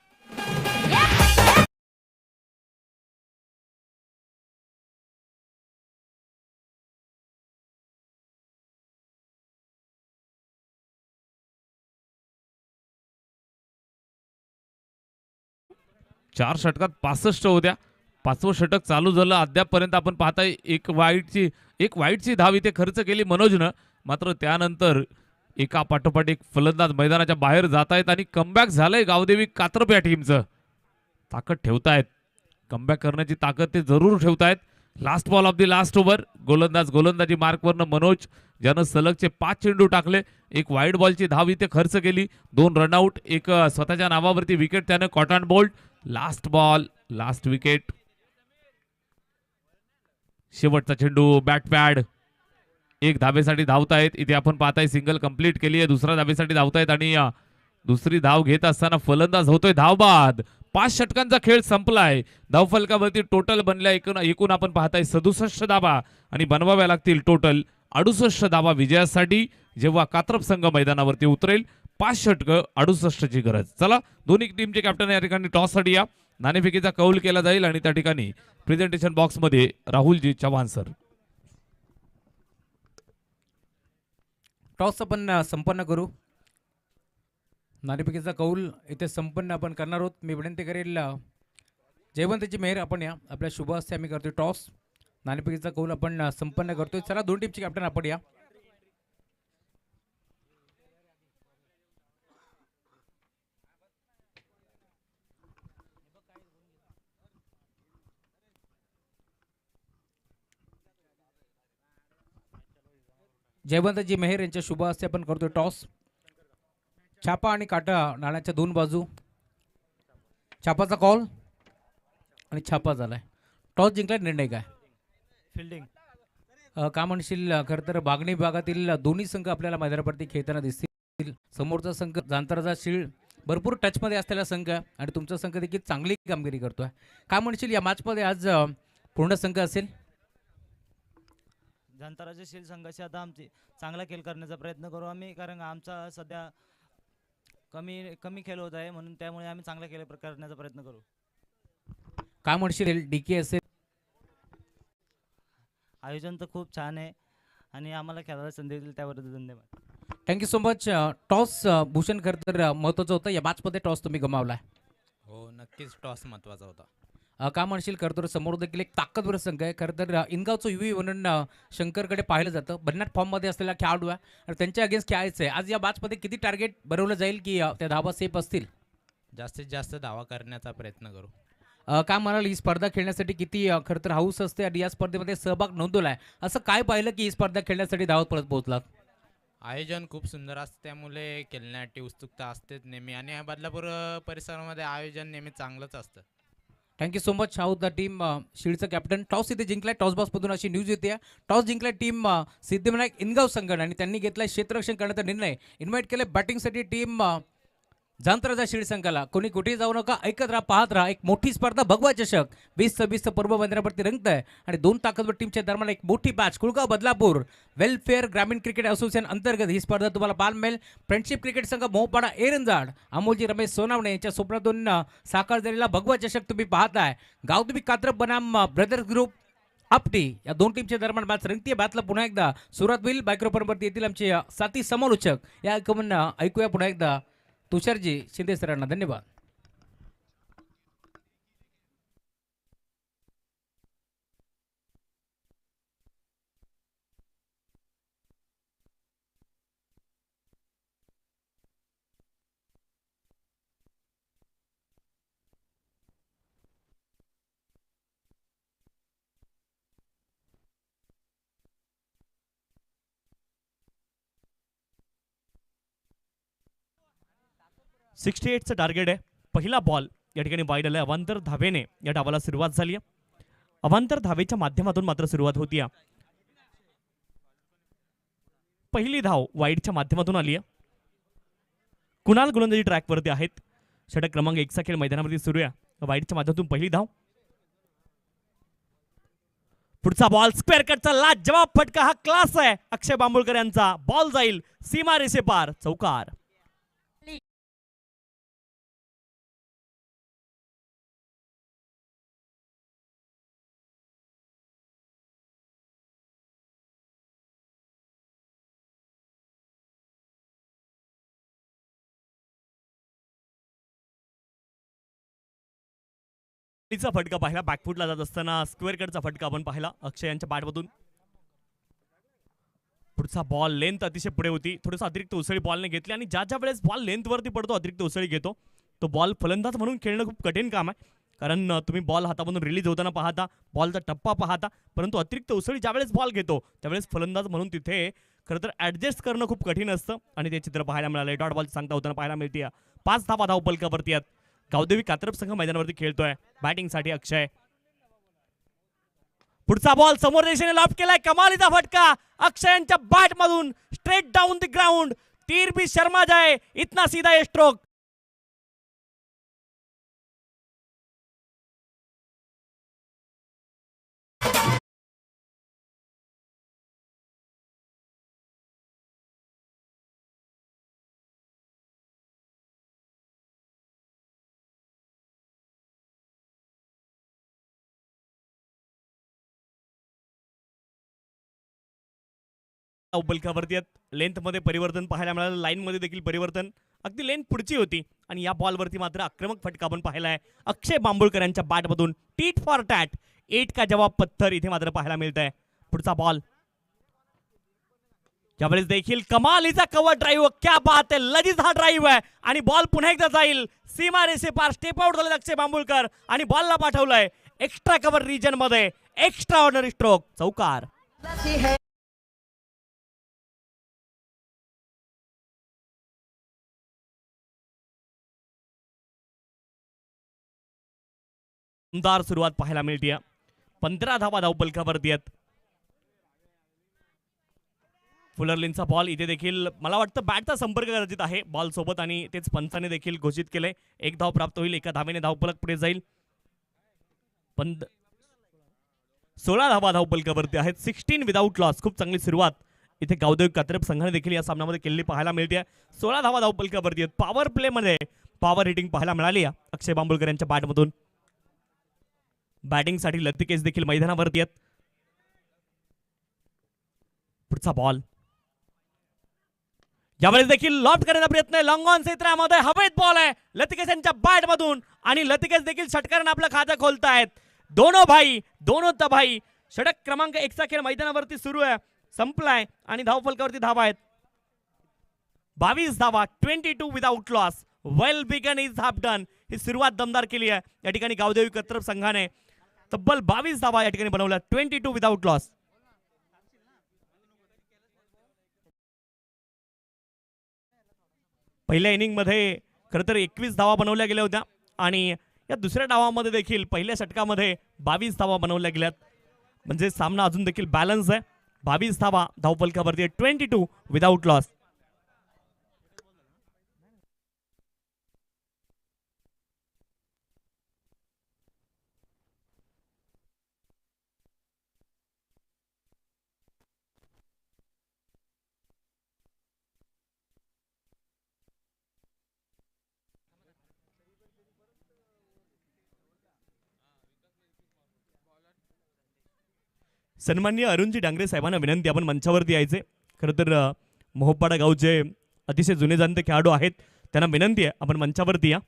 चार षटकात 65 होत्या. 5वं षटक चालू झालं. अद्यापपर्यंत आपण पाहताय एक वाईटची धाव इथे खर्च केली मनोजनं. मात्र त्यानंतर एका पाठोपाठ एक फलंदाज मैदानाच्या बाहेर जात आहेत आणि कमबॅक झालंय गावदेवी कात्रप या टीमचं. ताकद ठेवतायत, कमबॅक करण्याची ताकद ते जरूर ठेवतायत. Last ball of the last over. गोलंदाज गोलंदाजी मार्कवरनं मनोज, ज्यानं सलगचे 5 चेंडू टाकले. एक वाईड बॉलची धाव इथे खर्च केली. 2 रनआउट, एक स्वतःच्या नावावरती विकेट त्यानं caught and bowled. Last ball, last wicket. शेवटचा चेंडू बॅट पॅड. एक धाबेसाठी धावतायत. इथे आपण पाहताय सिंगल कंप्लीट केली आहे. दुसऱ्या धाबेसाठी धावतायत आणि दुसरी धाव घेत असताना फलंदाज होतोय धावबाद. 5 षटकांचा खेळ संपलाय. धावफलकावरती टोटल बनल्या एकूण आपण पाहताय 67 धाबा आणि बनवाव्या लागतील टोटल 68 धाबा विजयासाठी, जेव्हा कात्रप संघ मैदानावरती उतरेल. 5 षटकं 68 ची गरज. चला, दोन्ही टीमचे कॅप्टन या ठिकाणी टॉससाठी या. नाणेफेकीचा कौल केला जाईल आणि त्या ठिकाणी प्रेझेंटेशन बॉक्स मध्ये राहुलजी चव्हाण सर. टॉस आपण संपन्न करू. नाणेफेकीचा कौल इथे संपन्न आपण करणार आहोत. मी विनंती करेल जयवंतची मेहर आपण या. आपल्या शुभ हस्ते आम्ही करतोय टॉस. नाणेफेकीचा कौल आपण संपन्न करतोय. चला, दोन टीमचे कॅप्टन आपण या. जयवंतजी मेहर यांच्या शुभ हस्ते आपण करतोय टॉस. छापा आणि काटा नाण्याच्या दोन बाजू. छापाचा कॉल आणि छापा झालाय. टॉस जिंकला, निर्णय काय? फिल्डिंग. का म्हणशील, खरं तर बागणी भागातील दोन्ही संघ आपल्याला मैदानावरती खेळताना दिसतील. समोरचा संघ जांतराचा शीळ भरपूर टचमध्ये असलेला संघ आहे आणि तुमचा संघ देखील चांगली कामगिरी करतोय. काय म्हणशील, या मॅचमध्ये आज पूर्ण संघ असेल? जांताराच्या शील संघाशी आता आमची चांगला खेळ करण्याचा प्रयत्न करू आम्ही, कारण आमचा सध्या कमी खेळ होत आहे, म्हणून त्यामुळे आम्ही चांगला खेळ करण्याचा प्रयत्न करू. काय म्हणशील, डीके असेल? आयोजन तर खूप छान आहे आणि आम्हाला खेळायला संधी दिली त्याबद्दल धन्यवाद. Thank you so much. Toss Bhushan खरं तर महत्त्वाचं होतं. या मॅचमध्ये टॉस तुम्ही गमावलाय. हो, नक्कीच टॉस महत्त्वाचा होता. का म्हणशील, खरं तर समोर देखील एक ताकदवर संघ आहे. खरं तर इनगावचं युवी म्हणून शंकरकडे पाहिलं जातं. भन्नाट फॉर्ममध्ये असलेला खेळाडू आहे आणि त्यांच्या अगेन्स्ट खेळायचं आहे. आज या मॅचमध्ये किती टार्गेट बनवलं जाईल की त्या धावा सेफ असतील? जास्तीत जास्त धावा करण्याचा प्रयत्न करू. काय म्हणाल, ही स्पर्धा खेळण्यासाठी किती खरं तर हाऊस असते आणि या स्पर्धेमध्ये सहभाग नोंदवलाय, असं काय पाहिलं की ही स्पर्धा खेळण्यासाठी धावत परत पोहोचलात? आयोजन खूप सुंदर असते, त्यामुळे खेळण्यासाठी उत्सुकता असतेच नेहमी आणि बदलापूर परिसरामध्ये आयोजन नेहमी चांगलंच असतं. Thank you so much. How the team शील्डचं कॅप्टन. टॉस इथे जिंकलाय. टॉस बॉक्समधून अशी न्यूज येते. टॉस जिंकलाय टीम सिद्धिविनायक इनगाव संघ आणि त्यांनी घेतलाय क्षेत्ररक्षण करण्याचा निर्णय. इन्व्हाइट केले बॅटिंगसाठी टीम जांतराजा शील्ड संघाला. कोणी कुठेही जाऊ नका, ऐकत राहा, पाहत राहा. एक मोठी स्पर्धा भगवा चषक 2026 पर्व मैदानावरती रंगत आहे आणि दोन ताकदवर टीमच्या दरम्यान एक मोठी मॅच. कुळगाव बदलापूर वेलफेअर ग्रामीण क्रिकेट असोसिएशन अंतर्गत ही स्पर्धा तुम्हाला पाहायला मिळेल. फ्रेंडशिप क्रिकेट संघ मोहपाडा एरंजाड अमोलजी रमेश सोनावणे यांच्या स्वप्नातून साकार झालेला भगवा चषक तुम्ही पाहताय. गावदेवी कात्रप बनाम ब्रदर्स ग्रुप आपटी या दोन टीमच्या दरम्यान मॅच रंगतीय. मॅचला पुन्हा एकदा सुरुवात होईल. मायक्रोफोनवरती येतील आमचे साथी समालोचक. या ऐकूया पुन्हा एकदा तुषारजी शिंदे सरांना. धन्यवाद. सिक्स्टी एटचं टार्गेट आहे. पहिला बॉल या ठिकाणी वाईड आला. अवांतर धावेने या डावाला सुरुवात झाली आहे. अवांतर धावेच्या माध्यमातून मात्र सुरुवात होती. पहिली धाव वाईडच्या माध्यमातून आली आहे. कुणाल गोलंदाजी ट्रॅकवरती आहेत. षटक क्रमांक 1चा खेळ मैदानावरती सुरू आहे. वाईडच्या माध्यमातून पहिली धाव. पुढचा बॉल स्क्वेअर कटचा लाजवाब फटका, हा क्लास आहे अक्षय बांबुळकर यांचा. बॉल जाईल सीमा रेषे पार, चौकार. चा फटका पाहिला, बॅकफुटला जात असताना स्क्वेअर कटचा फटका आपण पाहिला अक्षय यांच्या बॅटमधून. पुढचा बॉल लेंथ अतिशय पुढे होती, थोडंसं अतिरिक्त उसळी बॉलने घेतली आणि ज्या ज्या वेळेस बॉल लेंथ वरती पडतो, अतिरिक्त उसळी घेतो, तो बॉल फलंदाज म्हणून खेळणं खूप कठीण काम आहे. कारण तुम्ही बॉल हातामधून रिलीज होताना पाहता, बॉलचा टप्पा पाहता, परंतु अतिरिक्त उसळी ज्यावेळेस बॉल घेतो त्यावेळेस फलंदाज म्हणून तिथे खरं तर ऍडजस्ट करणं खूप कठीण असतं आणि ते चित्र पाहायला मिळालंय. डॉट बॉल सांगता होताना पाहायला मिळते. 5 धावा धावपलकावरती आहेत. गावदेवी कात्रप संघ मैदानावरती खेळतोय. बॅटिंगसाठी अक्षय. पुढचा बॉल समोर दिशेने लॉफ्ट केलाय, कमालीचा फटका अक्षय यांच्या बॅट मधून स्ट्रेट डाऊन द ग्राउंड. तीर भी शर्मा जाए इतना सीधा ये स्ट्रोक. धावपलकावरती आहेत. लेंथ मध्ये परिवर्तन पाहायला मिळालं, लाईन मध्ये देखील परिवर्तन. अगदी लेंथ पुढची होती आणि या बॉलवरती मात्र आक्रमक फटका आपण पाहिलाय अक्षय बांबुळकर यांच्या बॅटमधून. टीट फॉर टॅट, 8 का जवाब पत्थर इथे मात्र पाहायला मिळत आहे. पुढचा बॉल यावेळेस देखील कमालीचा कव्हर ड्राईव्ह, क्या बात आहे, लजीज हा ड्राईव्ह आहे आणि बॉल पुन्हा एकदा जाईल सीमा रेषे पार. स्टेप आउट झाले अक्षय बांबुळकर आणि बॉलला पाठवलंय एक्स्ट्रा कव्हर रिजन मध्ये. एक्स्ट्रा ऑर्डिनरी स्ट्रोक, चौकार. दमदार सुरुवात पाहायला मिळते. 15 धावा धावपलकावरती आहेत. फुलरलिनचा बॉल इथे देखील मला वाटतं बॅटचा संपर्क गरजेचा आहे बॉल सोबत आणि तेच पंचाने देखील घोषित केले. 1 धाव प्राप्त होईल, 1 धावेने धावपलक पुढे जाईल. 16 धावा धावपलकावरती आहेत. 16 विदाउट लॉस. खूप चांगली सुरुवात इथे गावदेवी कात्रप संघाने देखील या सामन्यामध्ये केलेली पाहायला मिळते. 16 धावा धावपलकावरती आहेत. पॉवर प्ले मध्ये पॉवर हिटिंग पाहायला मिळाली अक्षय बांबुळकर यांच्या बॅटमधून. बॅटिंगसाठी लतिकेश देखील मैदानावरती आहेत. पुढचा बॉल यावेळेस देखील लॉफ्ट करण्याचा प्रयत्न आहे. लॉंग ऑन क्षेत्रामध्ये हवेत बॉल आहे लतिकेश यांच्या बॅट मधून आणि लतिकेश देखील षटकाराने आपलं खातं खोलतायत. दोनो भाई दोनो तबाई. षटक क्रमांक 1चा खेळ मैदानावरती सुरू आहे, संपलाय आणि धावफलकावरती धावा आहेत. 22 धावा, 22 without loss. Well begun is half done. ही सुरुवात दमदार केली आहे या ठिकाणी गावदेवी कात्रप संघाने. तब्बल 22 धावा या ठिकाणी बनवल्या, 22 विदाउट लॉस. पहिल्या इनिंग मध्ये खरं तर 21 धावा बनवल्या गेल्या होत्या आणि या दुसऱ्या डावामध्ये देखील पहिल्या षटकामध्ये 22 धावा बनवल्या गेल्यात. म्हणजे सामना अजून देखील बॅलन्स आहे. 22 धावा धावफलकावरती, 22 विदाउट लॉस. सन्माननीय अरुणजी डांगरे साहेबांना विनंती, आपण मंचावरती यायचे. खरं तर मोहपाडा गावचे अतिशय जुने जाणते खेळाडू आहेत, त्यांना विनंती आहे आपण मंचावरती या.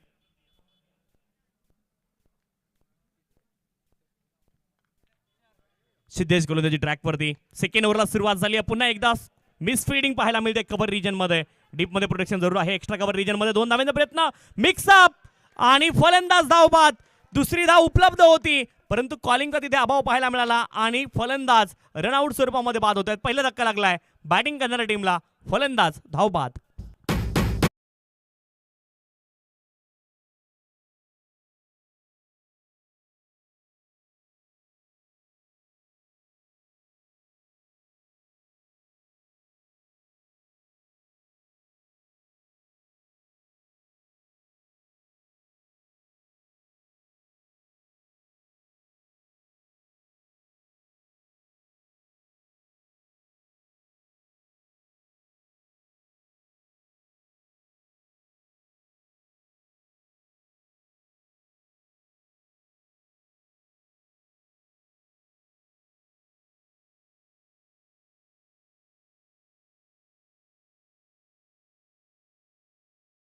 सिद्धेश गोलंदाजी ट्रॅकवरती. सेकंड ओव्हरला सुरुवात झाली आहे. पुन्हा एकदा मिस फील्डिंग पाहायला मिळते कव्हर रिजन मध्ये. डीप मध्ये प्रोटेक्शन जरूर आहे. एक्स्ट्रा कव्हर रिजन मध्ये 2 धावांचा प्रयत्न, मिक्सअप आणि फलंदाज धावबाद. दुसरी धाव उपलब्ध होती परंतु कॉलिंगचा तिथे अभाव पाहायला मिळाला आणि फलंदाज रनआउट स्वरूपामध्ये बाद होत आहेत. पहिला धक्का लागलाय बॅटिंग करणाऱ्या टीमला. फलंदाज धावबाद.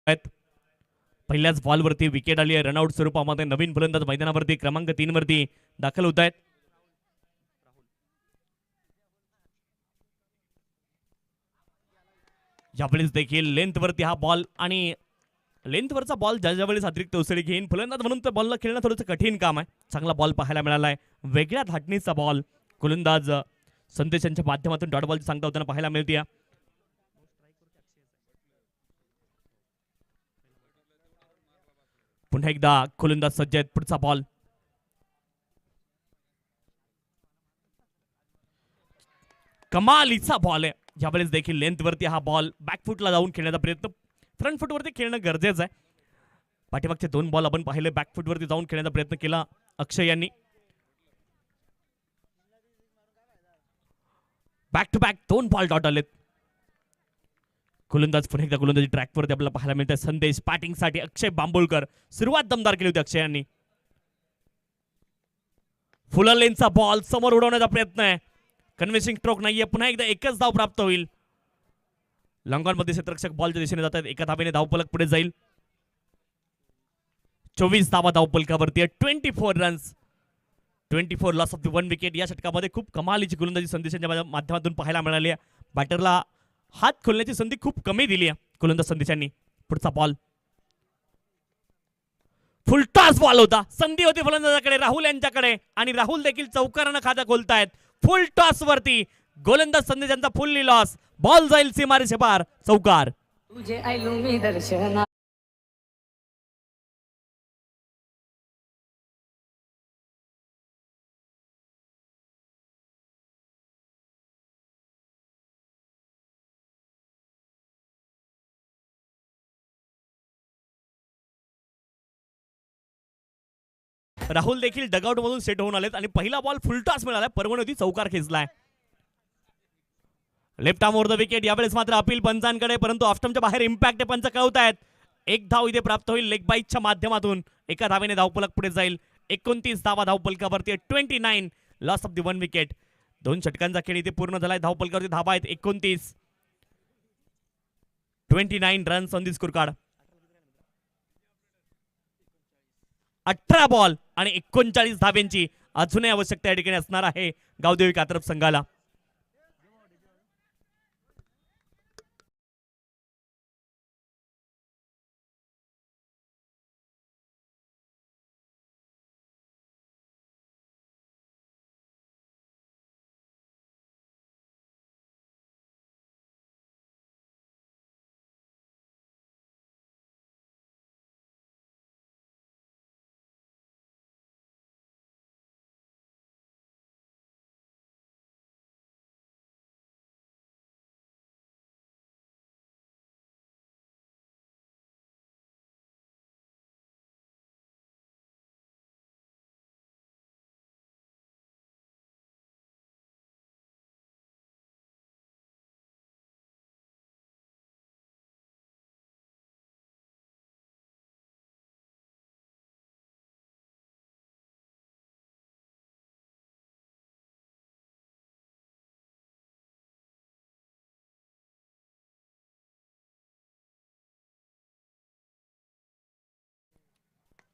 आहेत. पहिल्याच बॉलवरती विकेट आली आहे. रनआउट स्वरूपामध्ये नवीन फलंदाज मैदानावरती क्रमांक 3 वरती दाखल होत आहेत. यावेळेस देखील लेंथवरती हा बॉल आणि लेंथवरचा बॉल ज्या वेळेस अतिरिक्त उसळी घेईन फलंदाज म्हणून त्या बॉलला खेळणं थोडंसं कठीण काम आहे. चांगला बॉल पाहायला मिळाला आहे. वेगळ्या धाटणीचा बॉल गोलंदाज संदेश यांच्या माध्यमातून डॉट बॉलची सांगता होताना पाहायला मिळते. पुन्हा एकदा गोलंदाज सज्ज आहेत. पुढचा बॉल कमालीचा बॉल आहे. यावेळेस देखील लेंथवरती हा बॉल बॅकफुटला जाऊन खेळण्याचा प्रयत्न, फ्रंट फुटवरती खेळणं गरजेचं आहे. पाठीमागचे 2 बॉल आपण पाहिले बॅकफुटवरती जाऊन खेळण्याचा प्रयत्न केला अक्षय यांनी. Back to back 2 ball dot आलेत. गोलंदाज पुन्हा एकदा गोलंदाजी ट्रॅकवरती आपल्याला पाहायला मिळतं. संदेश बॅटिंगसाठी अक्षय बांबोळकर. सुरुवात दमदार केली होती अक्षय यांनी. फुल लेनचा बॉल समोर उडवण्याचा प्रयत्न आहे. कन्व्हिन्सिंग स्ट्रोक नाहीये. पुन्हा एकदा एकच धाव प्राप्त होईल. लॉंगॉनमध्ये क्षेत्ररक्षक बॉलच्या दिशेने जातात. एका धावेने धावफलक पुढे जाईल. 24 धावा धावफलकावरती आहे. 24 runs, 24 loss of the 1 wicket. या षटकामध्ये खूप कमालीची गोलंदाजी संदेशांच्या माध्यमातून पाहायला मिळाली आहे. बॅटरला हात खोलण्याची संधी खूप कमी दिली आहे गोलंदाज संदेशांनी. पुढचा बॉल फुलटॉस बॉल होता. संधी होती फलंदाजाकडे, राहुल यांच्याकडे, आणि राहुल देखील चौकारानं खाता खोलतायत. फुल टॉस वरती गोलंदाज संदेशांचा फुल्ली लॉस. बॉल जाईल सीमारेषे पार. चौकार. तुझे आयलो मी दर्शना. राहुल देखील डगआउट मधून सेट होऊन आलेत आणि पहिला बॉल फुलटॉस मिळाला. परवणी होती, चौकार खेचलाय. Left arm over the wicket. यावेळेस मात्र अपील पंचांकडे, परंतु ऑफस्टमच्या बाहेर इम्पॅक्ट पंच कळवतायत. 1 धाव इथे प्राप्त होईल लेग बाईटच्या माध्यमातून. एका धावेने धावफलक पुढे जाईल. 29 धावा धावफलकावरती. 29 लॉस ऑफ द 1 विकेट. 2 षटकांचा खेळ इथे पूर्ण झालाय. धावफलकावरती धावा आहेत 29. 29 runs on the score card. 18 ball आणि 39 धाब्यांची अजूनही आवश्यकता या ठिकाणी असणार आहे गावदेवी कात्रप संघाला.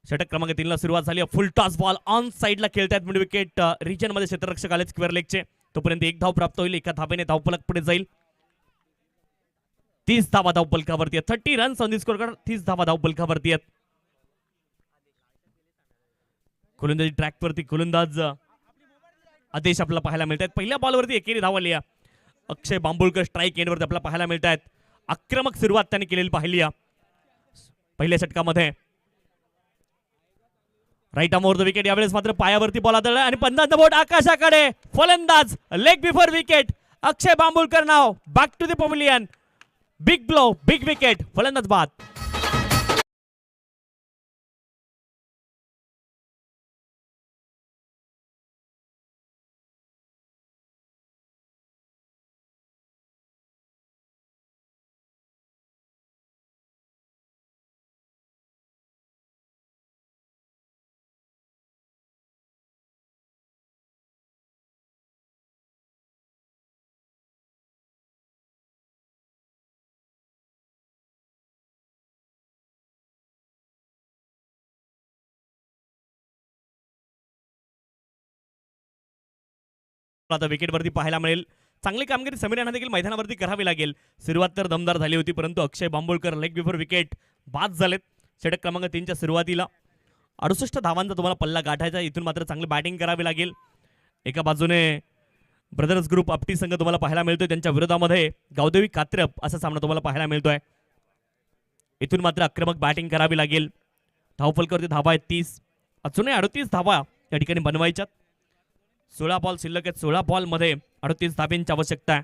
षटक क्रमांक 3 ला सुरुवात झाली. फुल टॉस बॉल ऑन साइडला खेळतायत मिड विकेट रिजन मध्ये क्षेत्ररक्षक आले स्क्वेअर लेगचे. तोपर्यंत 1 धाव प्राप्त होईल. एका धावेने धावफलक पुढे जाईल. 30 धावा धावफलकावरती आहेत. 30 runs on the score card. 30 धावा धावफलकावरती आहेत. गोलंदाजी ट्रॅक वरती गोलंदाज आदेश आपल्याला पाहायला मिळतात. पहिल्या बॉलवरती एकेरी धाव आली. अक्षय बांबोळकर स्ट्राईक एंडवरती आपल्याला पाहायला मिळत आहेत. आक्रमक सुरुवात त्यांनी केलेली पाहिली पहिल्या षटकामध्ये. Right arm over the wicket. यावेळेस मात्र पायावरती बॉल आदळला आणि पंजाचा बोट आकाशाकडे. फलंदाज leg before wicket. Akshay Bambolkar नाव. Back to the pavilion. Big blow, big wicket. फलंदाज बाद. आता विकेटवरती पाहायला मिळेल. चांगली कामगिरी समीर यांना देखील मैदानावरती करावी लागेल. सुरुवात तर दमदार झाली होती, परंतु अक्षय बांबोळकर लेग बिफोर विकेट बाद झालेत. षटक क्रमांक 3च्या सुरुवातीला 68 धावांचा तुम्हाला पल्ला गाठायचा. इथून मात्र चांगली बॅटिंग करावी लागेल. एका बाजूने ब्रदर्स ग्रुप आपटी संघ तुम्हाला पाहायला मिळतोय, त्यांच्या विरोधामध्ये गावदेवी कात्रप असा सामना तुम्हाला पाहायला मिळतोय. इथून मात्र आक्रमक बॅटिंग करावी लागेल. धावफलकावरती धावा आहेत 30, अजूनही 38 धावा या ठिकाणी बनवायच्यात. 16 बॉल शिल्लक आहेत. 16 बॉल मध्ये 38 धाब्यांची आवश्यकता आहे.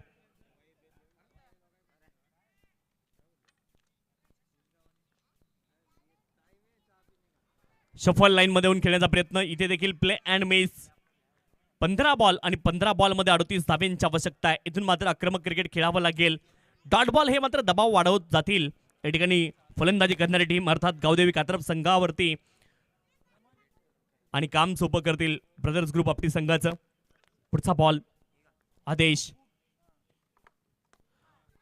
शफल लाईन मध्ये येऊन खेळण्याचा प्रयत्न. इथे देखील प्ले अँड मिस. 15 बॉल आणि 15 बॉल मध्ये 38 धाब्यांची आवश्यकता आहे. इथून मात्र आक्रमक क्रिकेट खेळावं लागेल. डॉट बॉल हे मात्र दबाव वाढवत जातील. या ठिकाणी फलंदाजी करणारी टीम अर्थात गावदेवी कात्रप संघावरती आणि काम सोपं करतील ब्रदर्स ग्रुप आपटी संघाचं. पुढचा बॉल आदेश.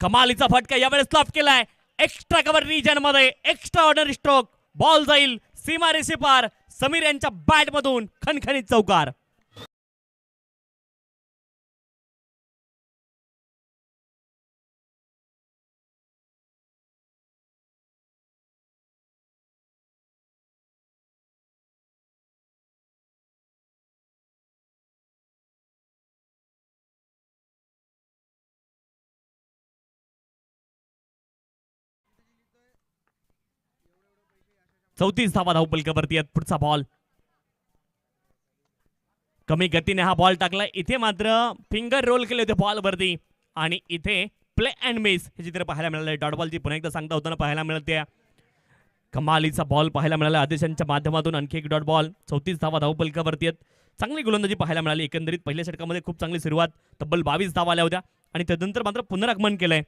कमालीचा फटका यावेळेस स्लॉप केलाय. एक्स्ट्रा कव्हर रिजन मध्ये एक्स्ट्रा ऑर्डर स्ट्रोक. बॉल जाईल सीमा रेषेपार. समीर यांच्या बॅट मधून खणखणीत चौकार. चौतीस धावा धावपलकावरती आहेत. पुढचा बॉल कमी गतीने हा बॉल टाकलाय. इथे मात्र फिंगर रोल केले होते बॉल वरती आणि इथे प्ले अँड मिस हे चित्र पाहायला मिळालंय. डॉट बॉलची पुन्हा एकदा सांगता होताना पाहायला मिळते. कमालीचा बॉल पाहायला मिळाला आदेशांच्या माध्यमातून. आणखी एक डॉट बॉल. 34 धावा धावपलकावरती आहेत. चांगली गोलंदाजी पाहायला मिळाली. एकंदरीत पहिल्या षटकामध्ये खूप चांगली सुरुवात. तब्बल 22 धावा आल्या होत्या आणि त्यानंतर मात्र पुनरागमन केलंय.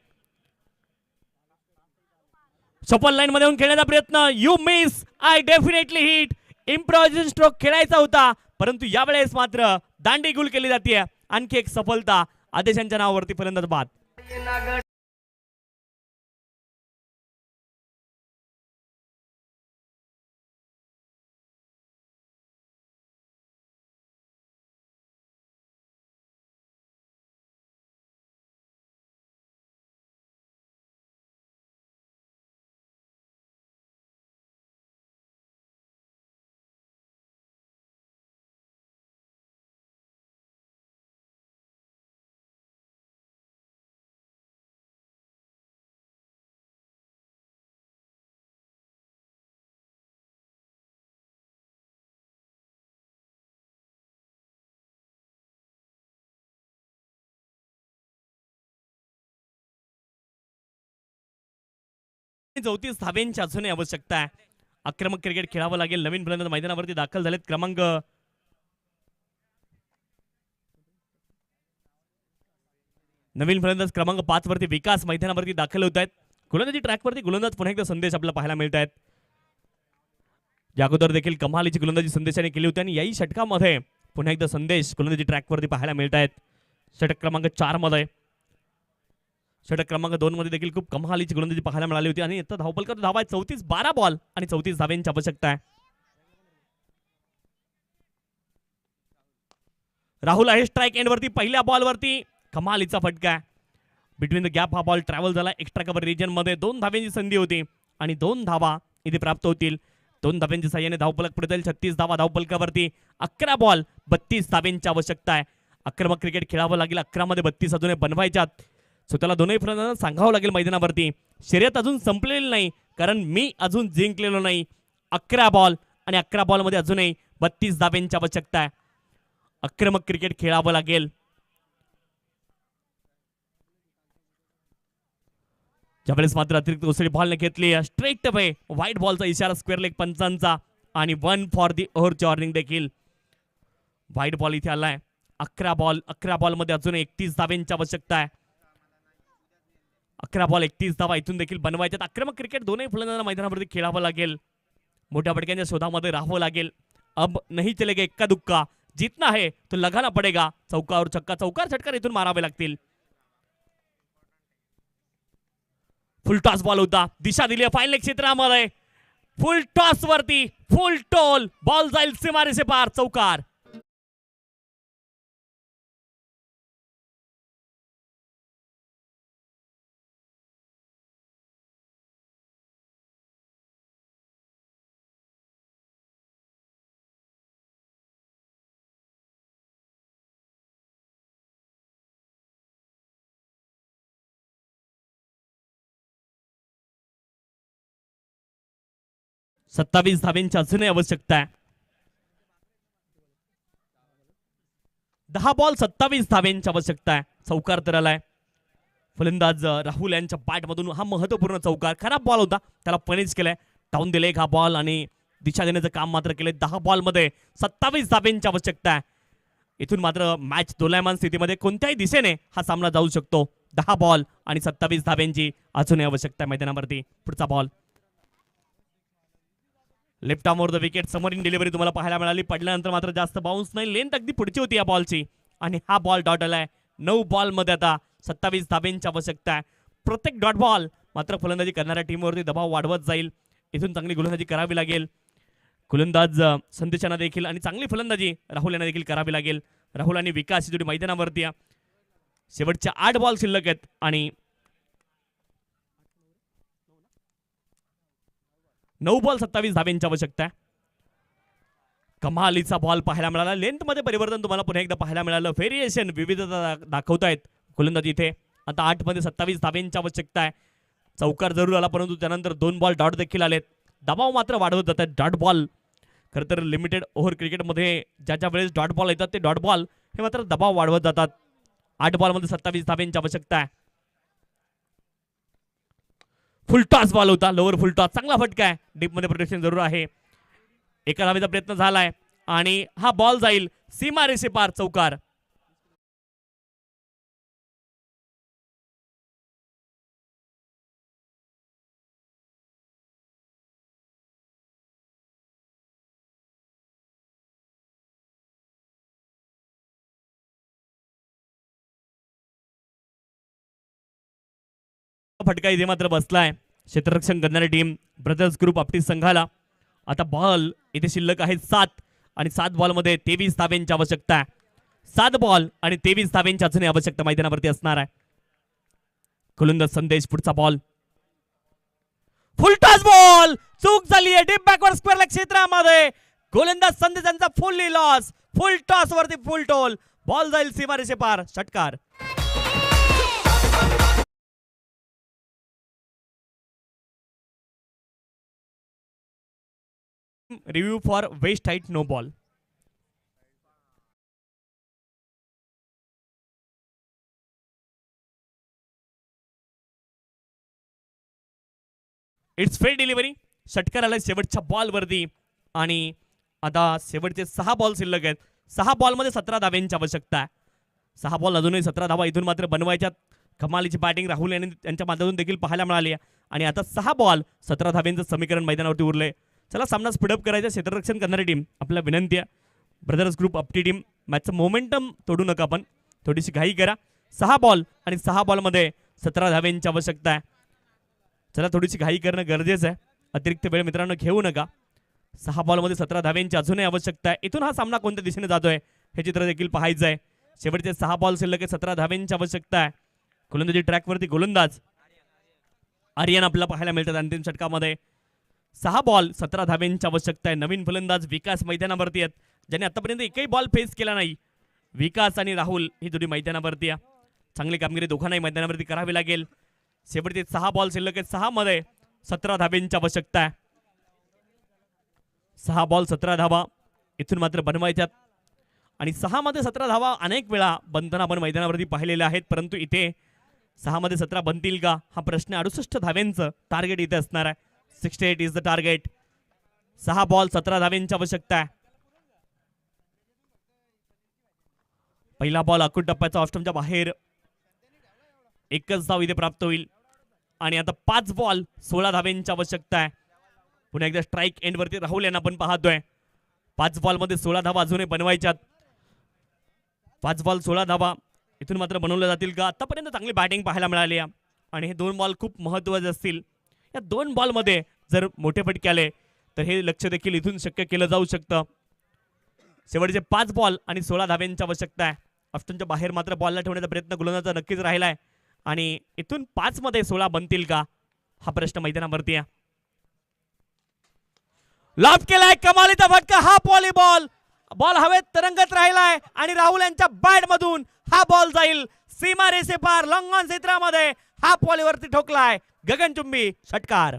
सफल लाईन मध्ये येऊन खेळण्याचा प्रयत्न. You miss I definitely hit. Improvisation stroke खेळायचा होता, परंतु यावेळेस मात्र दांडी गुल केली जाते. आणखी एक सफलता आदेशांच्या नावावरती फलंदाज बाद. चौतीस धाब्यांची अजूनही आवश्यकता आहे. आक्रमक क्रिकेट खेळावं लागेल. नवीन फलंदाज मैदानावरती दाखल झालेत. नवीन फलंदाज क्रमांक 5 वरती विकास मैदानावरती दाखल होत आहेत. गोलंदाजी ट्रॅकवरती गोलंदाज पुन्हा एकदा संदेश आपल्याला पाहायला मिळत आहेत. या अगोदर देखील कमालीची गोलंदाजी संदेशाने केली होती आणि याही षटकामध्ये पुन्हा एकदा संदेश गोलंदाजी ट्रॅकवरती पाहायला मिळत आहेत. षटक क्रमांक 4 मध्ये. षटक क्रमांक 2 मध्ये देखील खूप कमालीची गोलंदाजी पाहायला मिळाली होती आणि आता धावपलकर धावा 34. 12 बॉल आणि 34 धाव्यांची आवश्यकता आहे. राहुल आहे स्ट्राईक एंड वरती. पहिल्या बॉल वरती कमालीचा फटका. बिटवीन द गॅप हा बॉल ट्रॅव्हल झाला. एक्स्ट्रा कव्हर रिजन मध्ये 2 धाव्यांची संधी होती आणि 2 धावा इथे प्राप्त होतील. 2 धाव्यांच्या साह्याने धावपलक पुढे जाईल. 36 धावा धावपलकावरती. 11 बॉल 32 धाव्यांची आवश्यकता आहे. आक्रमक क्रिकेट खेळावं लागेल. 11 मध्ये 32 अजून बनवायच्यात. स्वतःला दोनही फलंदाजांना सांगावं लागेल मैदानावरती शर्यत अजून संपलेली नाही, कारण मी अजून जिंकलेलो नाही. 11 बॉल आणि 11 बॉल मध्ये अजूनही 32 धाब्यांची आवश्यकता आहे. आक्रमक क्रिकेट खेळावं लागेल. ज्यावेळेस मात्र अतिरिक्त उसळी बॉलने घेतली स्ट्रेट अवे. व्हाईट बॉलचा इशारा स्क्वेअर लेग पंचांचा आणि 1 फॉर दी ओव्हरची वॉर्निंग देखील. व्हाईट बॉल इथे आलाय. 11 बॉल मध्ये अजून 31 धाब्यांची आवश्यकता आहे. 11 बॉल 31 धावा इथून देखील बनवायच्यात. आक्रमक क्रिकेट दोनही फलंदाजांना मैदानावरती खेळावं लागेल. मोठ्या फटक्यांच्या शोधामध्ये राहावं लागेल. अब नहीं चलेगा इक्का दुक्का. जीतना है तो लगाना पडेगा. चौकार छक्का चौकार षटकार इथून मारावे लागतील. फुल टॉस बॉल होता. दिशा दिली फाईनल क्षेत्रामध्ये. फुल टॉस वरती फुल टोल. बॉल जाईल सीमारेषे पार. चौकार. 27 धाब्यांची अजूनही आवश्यकता आहे. 10 बॉल 27 धाब्यांची आवश्यकता आहे. चौकार तर आलाय. फलंदाज राहुल यांच्या बॅटमधून हा महत्वपूर्ण चौकार. खराब बॉल होता, त्याला पनिश केलाय. डाऊन दिले हा बॉल आणि दिशा देण्याचं काम मात्र केलंय. 10 बॉल मध्ये 27 धाब्यांची आवश्यकता आहे. इथून मात्र मॅच दोलायमान स्थितीमध्ये कोणत्याही दिशेने हा सामना जाऊ शकतो. 10 बॉल आणि 27 धाब्यांची अजूनही आवश्यकता आहे मैदानावरती. पुढचा ball left arm were the wicket. समोरील डिलिव्हरी तुम्हाला पाहायला मिळाली. पडल्यानंतर मात्र जास्त बाउन्स नाही, लेंथ अगदी पुढची होती या बॉलची आणि हा बॉल डॉट आलाय. 9 बॉल मध्ये आता 27 धाब्यांची आवश्यकता आहे. प्रत्येक डॉट बॉल मात्र फलंदाजी करणाऱ्या टीमवरती दबाव वाढवत जाईल. इथून चांगली गोलंदाजी करावी लागेल. गोलंदाज संदेश यांना देखील आणि चांगली फलंदाजी राहुल यांना देखील करावी लागेल. राहुल आणि विकास ही जोडी मैदानावरती आहे. शेवटच्या 8 बॉल शिल्लक आहेत आणि 9 बॉल 27 धाब्यांची आवश्यकता आहे. कमालीचा बॉल पाहायला मिळाला. लेंथ मध्ये परिवर्तन तुम्हाला पुन्हा एकदा पाहायला मिळालं. व्हेरिएशन, विविधता दाखवतायत गोलंदाजी इथे. आता 8 मध्ये 27 धाब्यांची आवश्यकता आहे. चौकार जरूर आला, परंतु त्यानंतर 2 बॉल डॉट देखील आलेत. दबाव मात्र वाढवत जातात. डॉट बॉल खरं तर लिमिटेड ओव्हर क्रिकेटमध्ये ज्या वेळेस डॉट बॉल येतात ते डॉट बॉल हे मात्र दबाव वाढवत जातात. 8 बॉलमध्ये 27 धाब्यांची आवश्यकता आहे. फुल टॉस बॉल होता, लोअर फुल टॉस. चांगला फटका आहे. डीप मध्ये प्रोटेक्शन जरूर आहे. एका धावेचा प्रयत्न झालाय आणि हा बॉल जाईल सीमा रेषे पार. चौकार. फटका इथे मात्र बसलाय क्षेत्ररक्षण करणारी टीम ब्रदर्स ग्रुप आपटी संघाला. आता बॉल इथे शिल्लक आहेत 7 आणि 7 बॉल मध्ये 23 धाब्यांची आवश्यकता आहे. 7 बॉल आणि 23 धाब्यांची अजूनही आवश्यकता मैदानावरती असणार आहे. गोलंदाज संदेश. पुढचा बॉल फुल टॉस बॉल. चूक झाली आहे डीप बॅकवर्ड स्क्वेअर क्षेत्रामध्ये. गोलंदाज संदेश यांचा फुल्ली लॉस. फुल टॉस वरती फुल टोल. बॉल जाईल सीमारेषे पार. षटकार. Review for waist height no ball. It's fail delivery. षटकार आलाय शेवटच्या बॉल वरती आणि आता शेवटचे 6 बॉल शिल्लक आहेत. 6 बॉल मध्ये 17 धाब्यांची आवश्यकता आहे. 6 बॉल अजूनही 17 धावा इथून मात्र बनवायच्यात. कमालीची बॅटिंग राहुल यांनी त्यांच्या माध्यमातून देखील पाहायला मिळाली आहे आणि आता 6 बॉल 17 धाब्यांचं समीकरण मैदानावरती उरले. चला सामना स्पीडअप करायचं. क्षेत्ररक्षण करणारी टीम आपल्याला विनंती आहे. ब्रदर्स ग्रुप आपटी टीम मॅचचं मोमेंटम तोडू नका, पण थोडीशी घाई करा. 6 बॉल आणि 6 बॉलमध्ये 17 धाब्यांची आवश्यकता आहे. चला थोडीशी घाई करणं गरजेचं आहे. अतिरिक्त वेळ मित्रांनो घेऊ नका. 6 बॉलमध्ये 17 धाब्यांची अजूनही आवश्यकता आहे. इथून हा सामना कोणत्या दिशेने जातोय हे चित्र देखील पाहायचं आहे. शेवटचे 6 बॉल शिल्लक 17 धाब्यांची आवश्यकता आहे. गोलंदाजी ट्रॅकवरती गोलंदाज आर्यन आपल्याला पाहायला मिळतात अंतिम षटकामध्ये. 6 बॉल 17 धाब्यांची आवश्यकता आहे. नवीन फलंदाज विकास मैदानावरती आहेत, ज्यांनी आतापर्यंत एकही बॉल फेस केला नाही. विकास आणि राहुल ही जोडी मैदानावरती आहे. चांगली कामगिरी दोघांनाही मैदानावरती करावी लागेल. शेवटचे 6 बॉल शिल्लक आहेत. 6 मध्ये 17 धाब्यांची आवश्यकता आहे. 6 बॉल 17 धावा इथून मात्र बनवायच्यात आणि 6 मध्ये 17 धावा अनेक वेळा बनताना आपण मैदानावरती पाहिलेले आहेत, परंतु इथे 6 मध्ये 17 बनतील का हा प्रश्न. 68 धाव्यांचं टार्गेट इथे असणार आहे. 68 इज द टार्गेट. 6 बॉल 17 धाव्यांची आवश्यकता आहे. पहिला बॉल आखूड टप्प्याचा ऑफस्टंपच्या बाहेर. एकच धाव इथे प्राप्त होईल आणि आता 5 बॉल 16 धाव्यांची आवश्यकता आहे. पुन्हा एकदा स्ट्राईक एंड वरती राहुल यांना आपण पाहतोय. 5 बॉल मध्ये 16 धावा अजूनही बनवायच्यात. 5 बॉल 16 धावा इथून मात्र बनवल्या जातील का. आतापर्यंत चांगली बॅटिंग पाहायला मिळाली आहे आणि हे 2 बॉल खूप महत्त्वाचे असतील. या 2 बॉल मध्ये जर मोठे फटके आले तर हे लक्ष देखील इथून शक्य केलं जाऊ शकतं. शेवटचे 5 बॉल आणि 16 धाव्यांची आवश्यकता आहे. ऑप्शनच्या बाहेर मात्र बॉलला ठेवण्याचा प्रयत्न गोलंदाजाचा नक्कीच राहिलाय आणि इथून 5 मध्ये 16 बनतील का हा प्रश्न मैदानावरती आहे. लॉब केलाय कमालीचा फटका. हा व्हॉलीबॉल बॉल हवेत तरंगत राहिलाय आणि राहुल यांच्या बॅट मधून हा बॉल जाईल सीमा रेषे पार. लॉंग ऑन क्षेत्रामध्ये हा व्हॉलीवरती ठोकलाय. गगनचुंबी षटकार.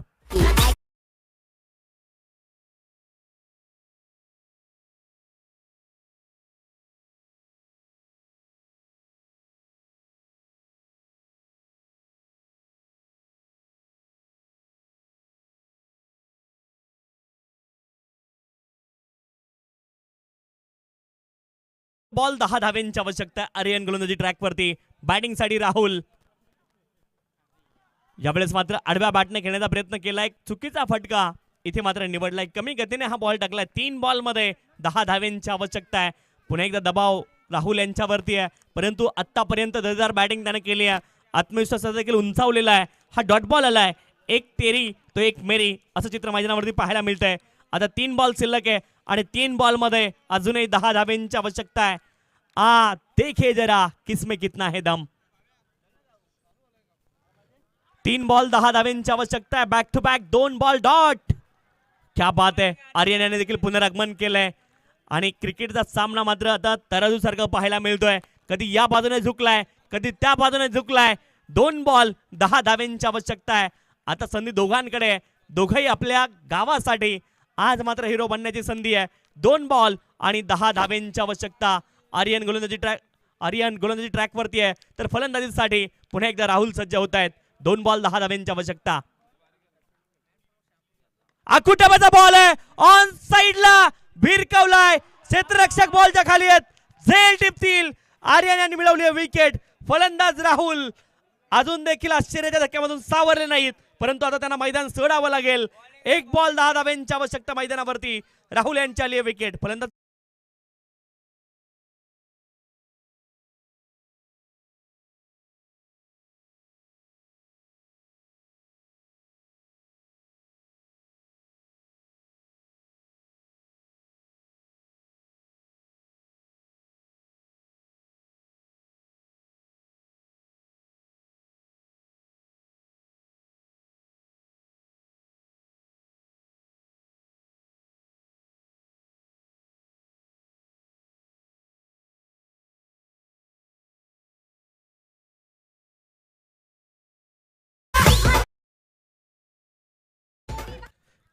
बॉल 10 धाव्यांची आवश्यकता आहे आर्यन गोलंदाजी ट्रॅकवरती. बॅटिंगसाठी राहुल. यावेळेस मात्र आडव्या बॅटने खेळण्याचा प्रयत्न केलाय, चुकीचा फटका इथे मात्र निवडलाय. कमी गतीने हा बॉल टाकलाय. 3 बॉलमध्ये 10 धाव्यांची आवश्यकता आहे. पुन्हा एकदा दबाव राहुल यांच्यावरती आहे, परंतु आतापर्यंत दर्जेदार बॅटिंग त्याने केली आहे. आत्मविश्वास देखील उंचावलेला आहे. हा डॉट बॉल आलाय. एक तेरी तो एक मेरी असं चित्र मैदानावरती पाहायला मिळतंय. आता 3 बॉल शिल्लक आहे आणि 3 बॉलमध्ये अजूनही 10 धाव्यांची आवश्यकता आहे. देखे जरा किसमें कितना है दम. 3 बॉल 10 धाव्यांची आवश्यकता आहे. Back to back 2 ball dot. क्या बात आहे. आर्यन याने देखील पुनरागमन केलंय आणि क्रिकेटचा सामना मात्र आता तराजू सारखं पाहायला मिळतोय. कधी या बाजूने झुकलाय, कधी त्या बाजूने झुकलाय. 2 बॉल 10 धाव्यांची आवश्यकता आहे. आता संधी दोघांकडे. दोघंही आपल्या गावासाठी आज मात्र हिरो बनण्याची संधी आहे. 2 बॉल आणि 10 धाव्यांची आवश्यकता. आर्यन गोलंदाजी ट्रॅकवरती आहे, तर फलंदाजीसाठी पुन्हा एकदा राहुल सज्ज होत आहेत. 2 बॉल 10 धाव्यांची आवश्यकता. आकुटाबाचा बॉल आहे, ऑन साइडला भिरकवलाय. क्षेत्ररक्षक बॉलच्या खाली आहेत. झेल टिपतील. आर्यन यांनी मिळवली विकेट. फलंदाज राहुल अजून देखील आश्चर्याच्या धक्क्यामधून सावरले नाहीत, परंतु आता त्यांना मैदान सोडावं लागेल. 1 बॉल 10 धाव्यांची आवश्यकता मैदानावरती. राहुल यांची आली विकेट. फलंदाज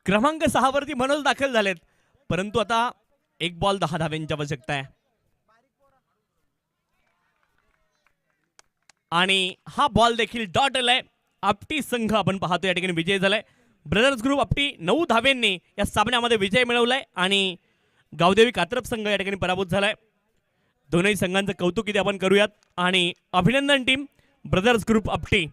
क्रमांक 6 वरती मनोज दाखल झालेत, परंतु आता 1 बॉल 10 धाव्यांची आवश्यकता आहे. आणि हा बॉल देखील डॉट आलाय. आपटी संघ आपण पाहतो या ठिकाणी विजय झालाय. ब्रदर्स ग्रुप आपटी 9 धाव्यांनी या सामन्यामध्ये विजय मिळवलाय आणि गावदेवी कात्रप संघ या ठिकाणी पराभूत झालाय. दोन्ही संघांचं कौतुक इथे आपण करूयात आणि अभिनंदन टीम ब्रदर्स ग्रुप आपटी.